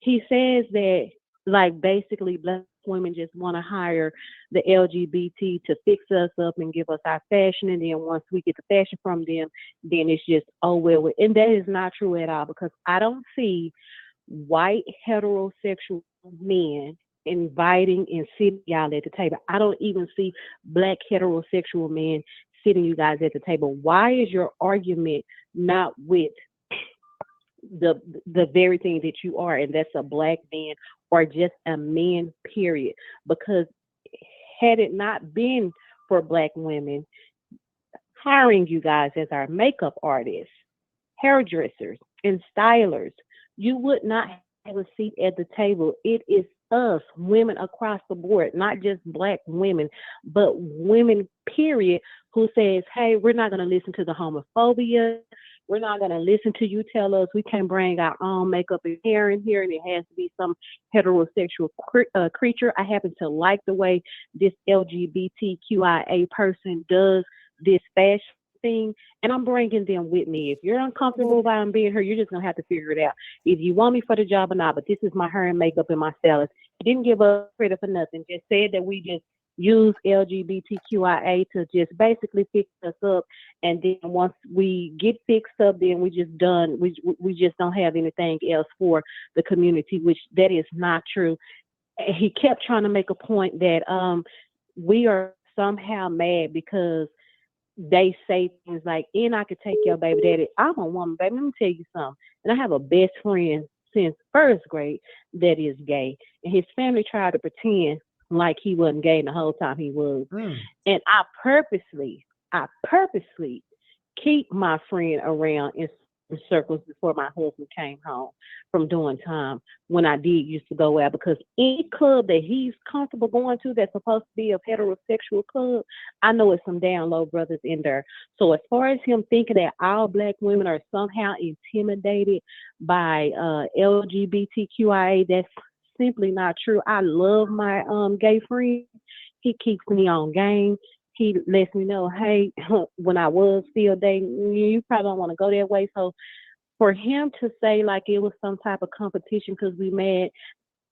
He says that like basically black women just want to hire the LGBT to fix us up and give us our fashion, and then once we get the fashion from them, then it's just oh well. And that is not true at all because I don't see white heterosexual men inviting and sitting y'all at the table. I don't even see black heterosexual men sitting you guys at the table. Why is your argument not with the very thing that you are, and that's a black man or just a man, period? Because had it not been for black women hiring you guys as our makeup artists, hairdressers, and stylers, you would not have a seat at the table. It is us, women across the board, not just black women, but women, period, who says, hey, we're not going to listen to the homophobia. We're not going to listen to you tell us we can bring our own makeup and hair in here and it has to be some heterosexual creature. I happen to like the way this LGBTQIA person does this fashion thing, and I'm bringing them with me. If you're uncomfortable about them being here, you're just going to have to figure it out. If you want me for the job or not, but this is my hair and makeup and my stylist. Didn't give us credit for nothing. Just said that we just use LGBTQIA to just basically fix us up, and then once we get fixed up, then we just done. We just don't have anything else for the community, which that is not true. He kept trying to make a point that we are somehow mad because they say things like, and I could take your baby daddy. I'm a woman, baby. Let me tell you something. And I have a best friend since first grade that is gay. And his family tried to pretend like he wasn't gay the whole time he was. And I purposely keep my friend around in circles before my husband came home from doing time when I did used to go out, because any club that he's comfortable going to that's supposed to be a heterosexual club, I know it's some down low brothers in there. So as far as him thinking that all black women are somehow intimidated by LGBTQIA, that's simply not true. I love my gay friend. He keeps me on game. He lets me know, hey, when I was still dating, you probably don't want to go that way. So for him to say like it was some type of competition because we mad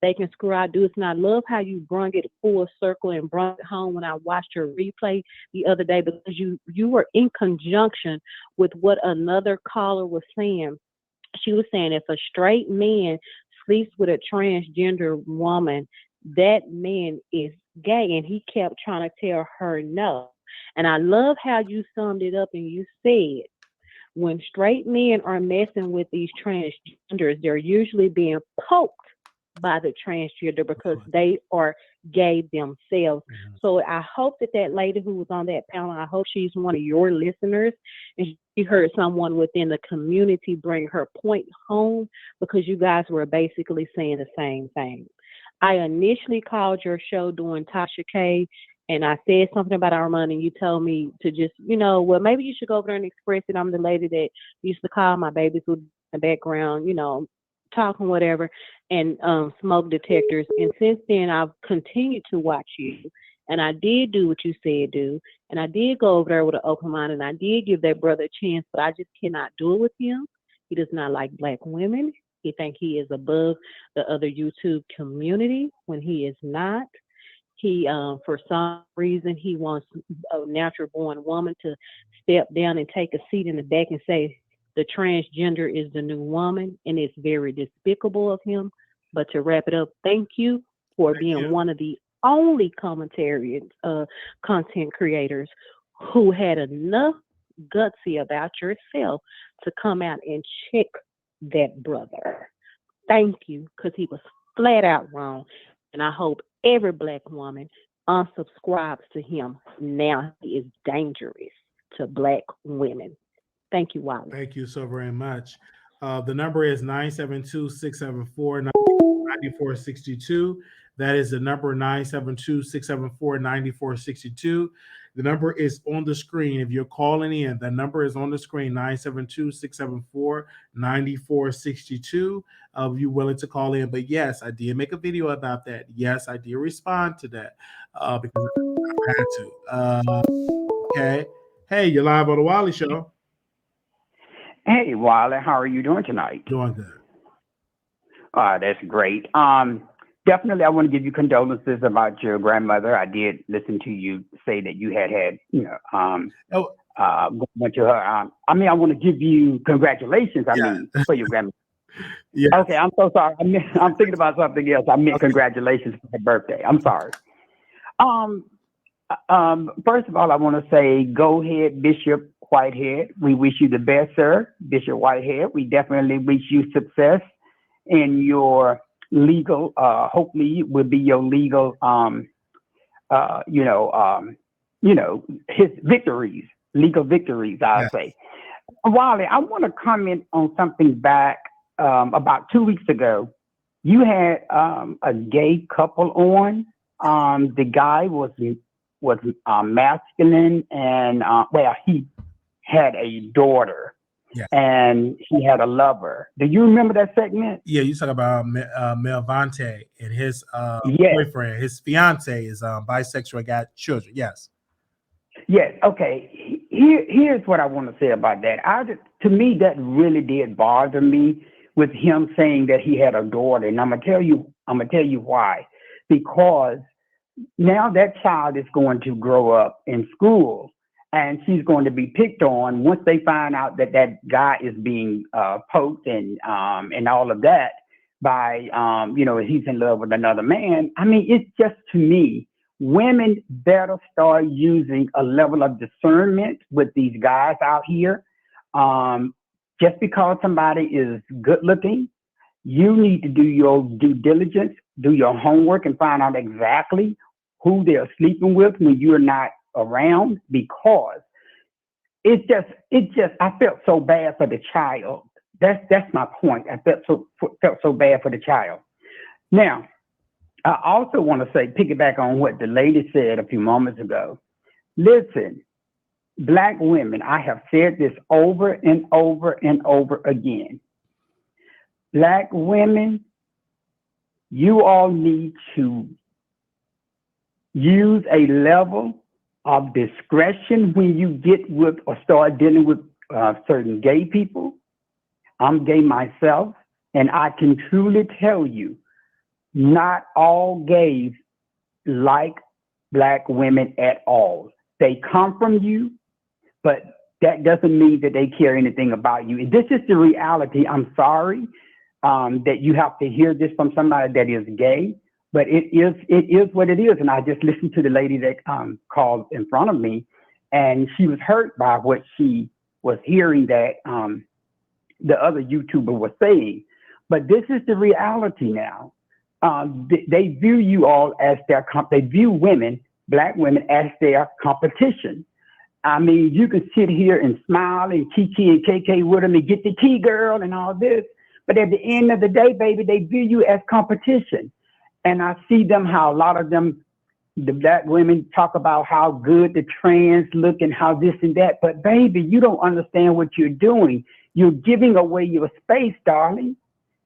they can screw our dudes, and I love how you brung it full circle and brought it home when I watched your replay the other day, because you were in conjunction with what another caller was saying. She was saying if a straight man sleeps with a transgender woman, that man is gay, and he kept trying to tell her no. And I love how you summed it up and you said when straight men are messing with these transgenders, they're usually being poked by the transgender because they are gay themselves. So I hope that that lady who was on that panel, I hope she's one of your listeners and she heard someone within the community bring her point home, because you guys were basically saying the same thing. I initially called your show during Tasha K, and I said something about Armand, and you told me to just, well, maybe you should go over there and express it. I'm the lady that used to call my babies with the background, talking whatever, and smoke detectors. And since then, I've continued to watch you, and I did do what you said do, and I did go over there with an open mind, and I did give that brother a chance, but I just cannot do it with him. He does not like black women. He thinks he is above the other YouTube community when he is not. He, for some reason, he wants a natural born woman to step down and take a seat in the back and say the transgender is the new woman, and it's very despicable of him. But to wrap it up, thank you for being one of the only commentary content creators who had enough gutsy about yourself to come out and check that brother. Thank you, because he was flat out wrong. And I hope every black woman unsubscribes to him. Now he is dangerous to black women. Thank you, Wiley. Thank you so very much. The number is 972-674-9462. That is the number 972-674-9462. The number is on the screen. If you're calling in, the number is on the screen, 972-674-9462. If you're willing to call in. But yes, I did make a video about that. Yes, I did respond to that because I had to. Okay. Hey, you're live on the Wiley Show. Hey, Wiley, how are you doing tonight? Doing good. That's great. Definitely, I want to give you condolences about your grandmother. I did listen to you say that you had, went to her. I want to give you congratulations. For your grandmother. Yeah. Okay, I'm so sorry. I'm thinking about something else. I meant congratulations for her birthday. I'm sorry. First of all, I want to say, go ahead, Bishop Whitehead. We wish you the best, sir. Bishop Whitehead. We definitely wish you success in your legal, hopefully it will be your legal, his victories, legal victories, I'll say. Wiley, I want to comment on something back about 2 weeks ago. You had a gay couple on. The guy was masculine, and he had a daughter, and he had a lover. Do you remember that segment? Yeah, you talk about Melvante and his boyfriend. His fiance is bisexual, got children. Yes. Yes. Okay. Here's what I want to say about that. To me, that really did bother me with him saying that he had a daughter, and I'm gonna tell you why. Because now that child is going to grow up in school, and she's going to be picked on once they find out that that guy is being poked and all of that by he's in love with another man. I mean, it's just, to me, women better start using a level of discernment with these guys out here. Just because somebody is good looking, you need to do your due diligence, do your homework, and find out exactly who they're sleeping with when you're not around, because I felt so bad for the child. That's my point. I felt so bad for the child. Now, I also want to say, piggyback on what the lady said a few moments ago. Listen, Black women, I have said this over and over and over again. Black women, you all need to use a level of discretion when you get with or start dealing with certain gay people. I'm gay myself, and I can truly tell you, not all gays like Black women at all. They come from you, but that doesn't mean that they care anything about you. And this is the reality. I'm sorry that you have to hear this from somebody that is gay, but it is what it is. And I just listened to the lady that called in front of me, and she was hurt by what she was hearing that the other YouTuber was saying. But this is the reality now. They view you all as they view women, Black women, as their competition. I mean, you can sit here and smile and kiki and KK with them and get the tea, girl, and all this. But at the end of the day, baby, they view you as competition. And I see them, how a lot of them, the Black women, talk about how good the trans look and how this and that. But baby, you don't understand what you're doing. You're giving away your space, darling.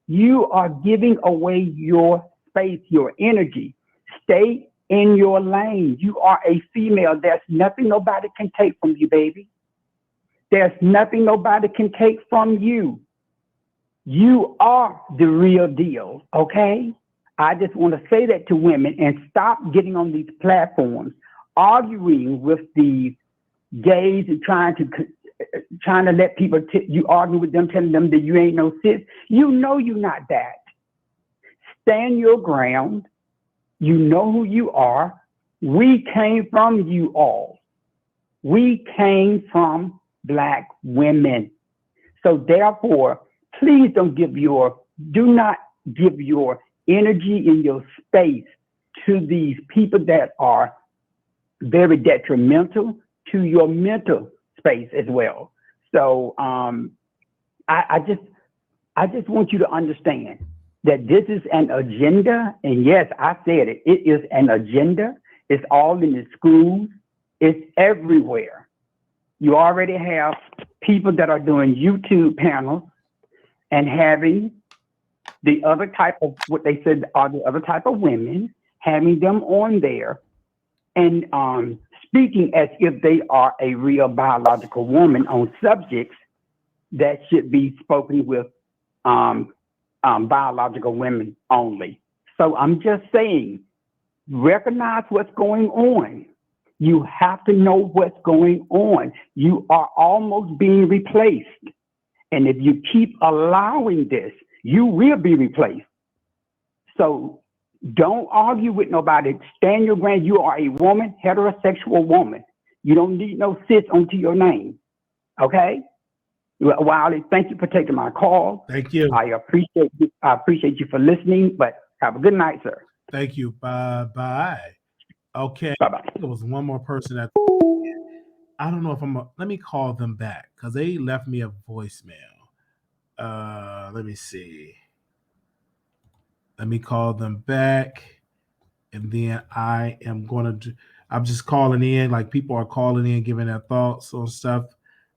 You are giving away your space, your energy. Stay in your lane. You are a female. There's nothing nobody can take from you, baby. There's nothing nobody can take from you. You are the real deal, okay? I just want to say that to women, and stop getting on these platforms arguing with these gays and trying to let people, you argue with them, telling them that you ain't no sis. You know you're not that. Stand your ground. You know who you are. We came from you all. We came from Black women. So therefore, please do not give your energy and your space to these people that are very detrimental to your mental space as well. So I just want you to understand that this is an agenda. And yes, I said it. It is an agenda. It's all in the schools. It's everywhere. You already have people that are doing YouTube panels and having the other type of, what they said are the other type of women, having them on there and speaking as if they are a real biological woman on subjects that should be spoken with biological women only. So I'm just saying, recognize what's going on. You have to know what's going on. You are almost being replaced. And if you keep allowing this, you will be replaced. So don't argue with nobody. Stand your ground. You are a woman, heterosexual woman. You don't need no sis onto your name. Okay? Wiley, thank you for taking my call. Thank you. I appreciate you. I appreciate you for listening, but have a good night, sir. Thank you. Bye-bye. Okay. Bye-bye. There was one more person that I don't know if let me call them back because they left me a voicemail. Let me see. Let me call them back. And then I'm just calling in, like people are calling in, giving their thoughts on stuff.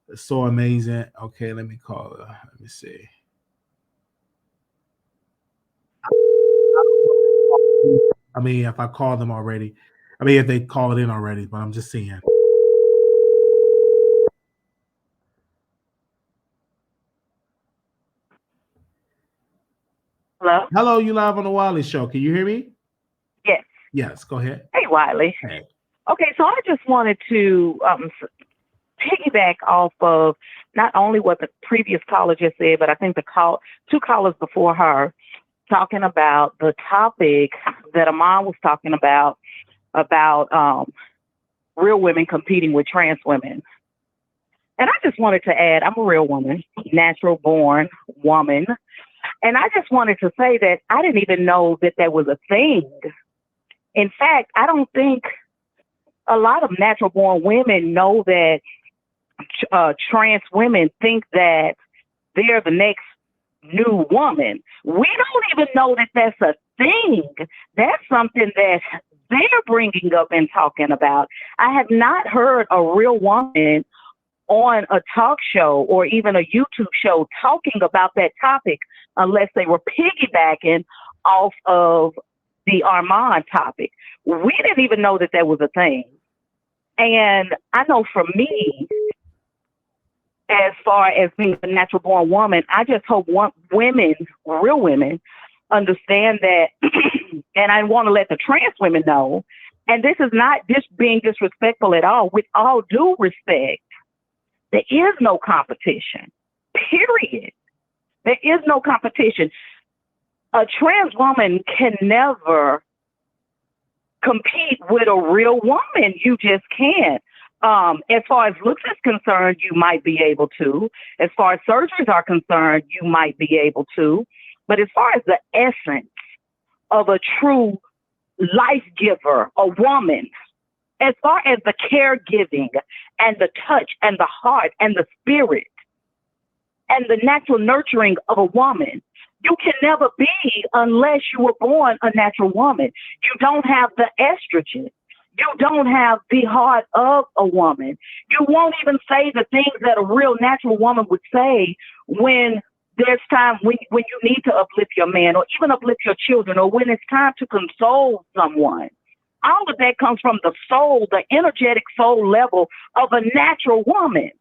It's so amazing. Okay, let me call her. Let me see. I mean, if I call them already, if they call it in already, but I'm just seeing. Hello? Hello, you live on the Wiley Show. Can you hear me? Yes. Yes, go ahead. Hey, Wiley. Hey. Okay, so I just wanted to piggyback off of not only what the previous caller just said, but I think two callers before her talking about the topic that Amon was talking about real women competing with trans women. And I just wanted to add, I'm a real woman, natural born woman. And I just wanted to say that I didn't even know that there was a thing. In fact, I don't think a lot of natural born women know that trans women think that they're the next new woman. We don't even know that that's a thing. That's something that they're bringing up and talking about. I have not heard a real woman on a talk show or even a YouTube show talking about that topic unless they were piggybacking off of the Armand topic. We didn't even know that was a thing. And I know for me, as far as being a natural born woman, I just hope women, real women, understand that, and I want to let the trans women know, and this is not just being disrespectful at all, with all due respect, there is no competition, period. There is no competition. A trans woman can never compete with a real woman. You just can't. As far as looks is concerned, you might be able to. As far as surgeries are concerned, you might be able to. But as far as the essence of a true life giver, a woman, as far as the caregiving and the touch and the heart and the spirit and the natural nurturing of a woman, you can never be unless you were born a natural woman. You don't have the estrogen. You don't have the heart of a woman. You won't even say the things that a real natural woman would say when there's time when you need to uplift your man or even uplift your children or when it's time to console someone. All of that comes from the soul, the energetic soul level of a natural woman.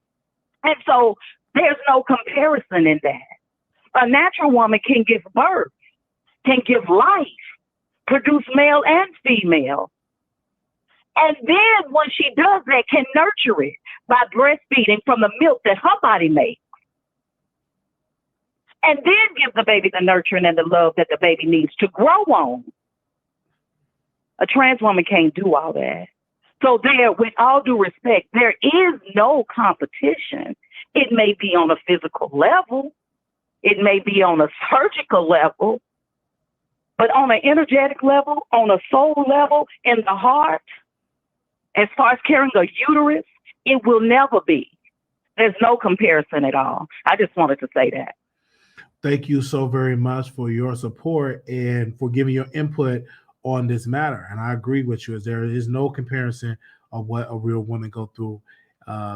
And so there's no comparison in that. A natural woman can give birth, can give life, produce male and female. And then when she does that, can nurture it by breastfeeding from the milk that her body makes. And then give the baby the nurturing and the love that the baby needs to grow on. A trans woman can't do all that. So there, with all due respect, there is no competition. It may be on a physical level. It may be on a surgical level. But on an energetic level, on a soul level, in the heart, as far as carrying a uterus, it will never be. There's no comparison at all. I just wanted to say that. Thank you so very much for your support and for giving your input on this matter. And I agree with you. As there is no comparison of what a real woman go through.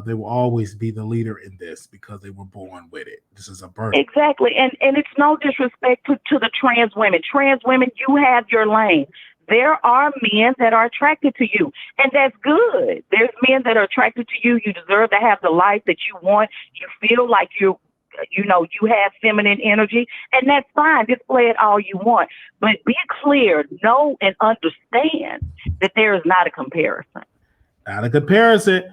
They will always be the leader in this because they were born with it. This is a birth. Exactly. And it's no disrespect to the trans women. Trans women, you have your lane. There are men that are attracted to you, and that's good. There's men that are attracted to you. You deserve to have the life that you want. You feel like you have feminine energy, and that's fine. Display it all you want. But be clear, know, and understand that there is not a comparison. Not a comparison.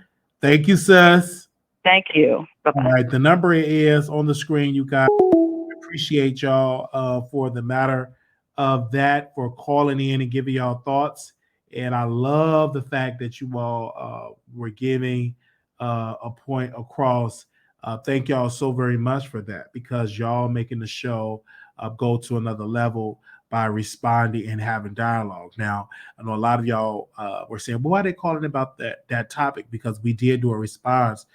Thank you, sis. Thank you. Bye-bye. All right, the number is on the screen, you guys. Appreciate y'all for the matter of that, for calling in and giving y'all thoughts. And I love the fact that you all were giving a point across. Thank y'all so very much for that, because y'all making the show go to another level by responding and having dialogue. Now, I know a lot of y'all were saying, well, why are they calling about that topic? Because we did do a response.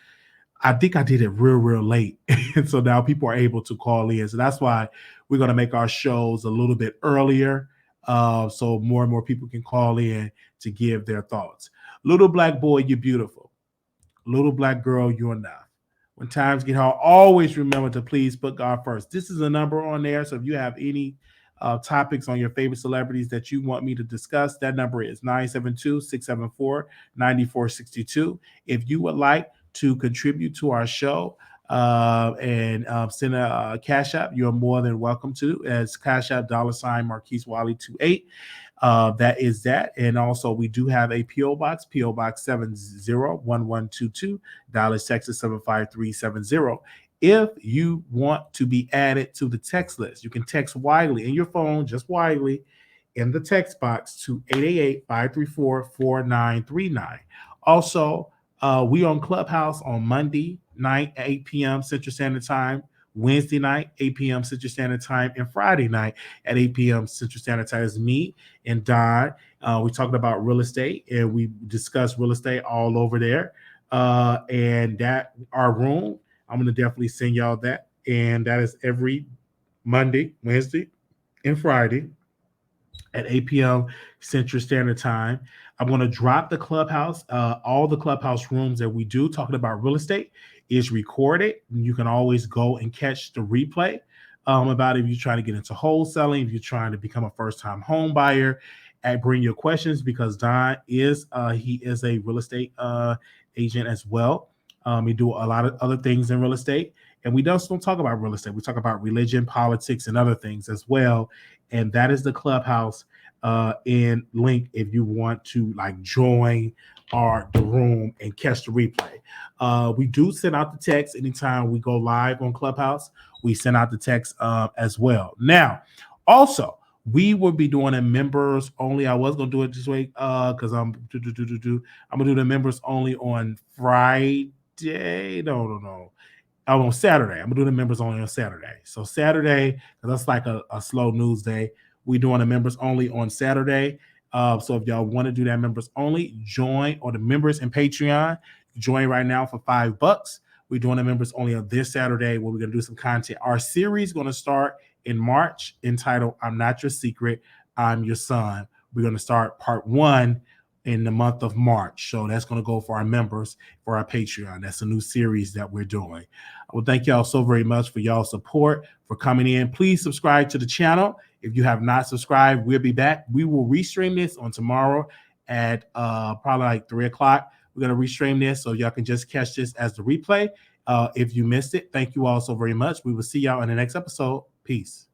I think I did it real late. And so now people are able to call in. So that's why we're going to make our shows a little bit earlier, so more and more people can call in to give their thoughts. Little black boy, you're beautiful. Little black girl, you're enough. When times get hard, always remember to please put God first. This is a number on there. So if you have any topics on your favorite celebrities that you want me to discuss, that number is 972-674-9462. If you would like to contribute to our show and send a Cash App, you're more than welcome to. As Cash App $ Marquise Wiley 28. That is that. And also we do have a PO Box 701122, Dallas, Texas 75370. If you want to be added to the text list, you can text Wiley in your phone, just Wiley, in the text box to 888-534-4939. Also, we on Clubhouse on Monday night at 8 p.m. Central Standard Time, Wednesday night, 8 p.m. Central Standard Time, and Friday night at 8 p.m. Central Standard Time. Is me and Don. We talked about real estate, and we discussed real estate all over there. And that, our room, I'm going to definitely send y'all that. And that is every Monday, Wednesday, and Friday at 8 p.m. Central Standard Time. I'm going to drop the Clubhouse. All the Clubhouse rooms that we do talking about real estate is recorded. You can always go and catch the replay about if you're trying to get into wholesaling, if you're trying to become a first-time home buyer, and bring your questions, because Don is he is a real estate agent as well. We do a lot of other things in real estate, and we just don't talk about real estate. We talk about religion, politics, and other things as well. And that is the Clubhouse in link if you want to join the room and catch the replay. We do send out the text anytime we go live on Clubhouse. We send out the text as well. Now, also, we will be doing a members only. I was gonna do it this week because I'm gonna do the members only on Friday. No. On Saturday. I'm gonna do the members only on Saturday. So Saturday, because that's like a slow news day. We're doing the members only on Saturday. So if y'all want to do that members only, join, or the members in Patreon, join right now for $5. We're doing the members only on this Saturday, where we're gonna do some content. Our series is gonna start in March, entitled "I'm Not Your Secret, I'm Your Son." We're gonna start part 1 in the month of March. So that's going to go for our members, for our Patreon. That's a new series that we're doing. Well, thank y'all so very much for y'all support, for coming in. Please subscribe to the channel. If you have not subscribed, we'll be back. We will restream this on tomorrow at probably like 3 o'clock. We're going to restream this so y'all can just catch this as the replay. If you missed it, thank you all so very much. We will see y'all in the next episode. Peace.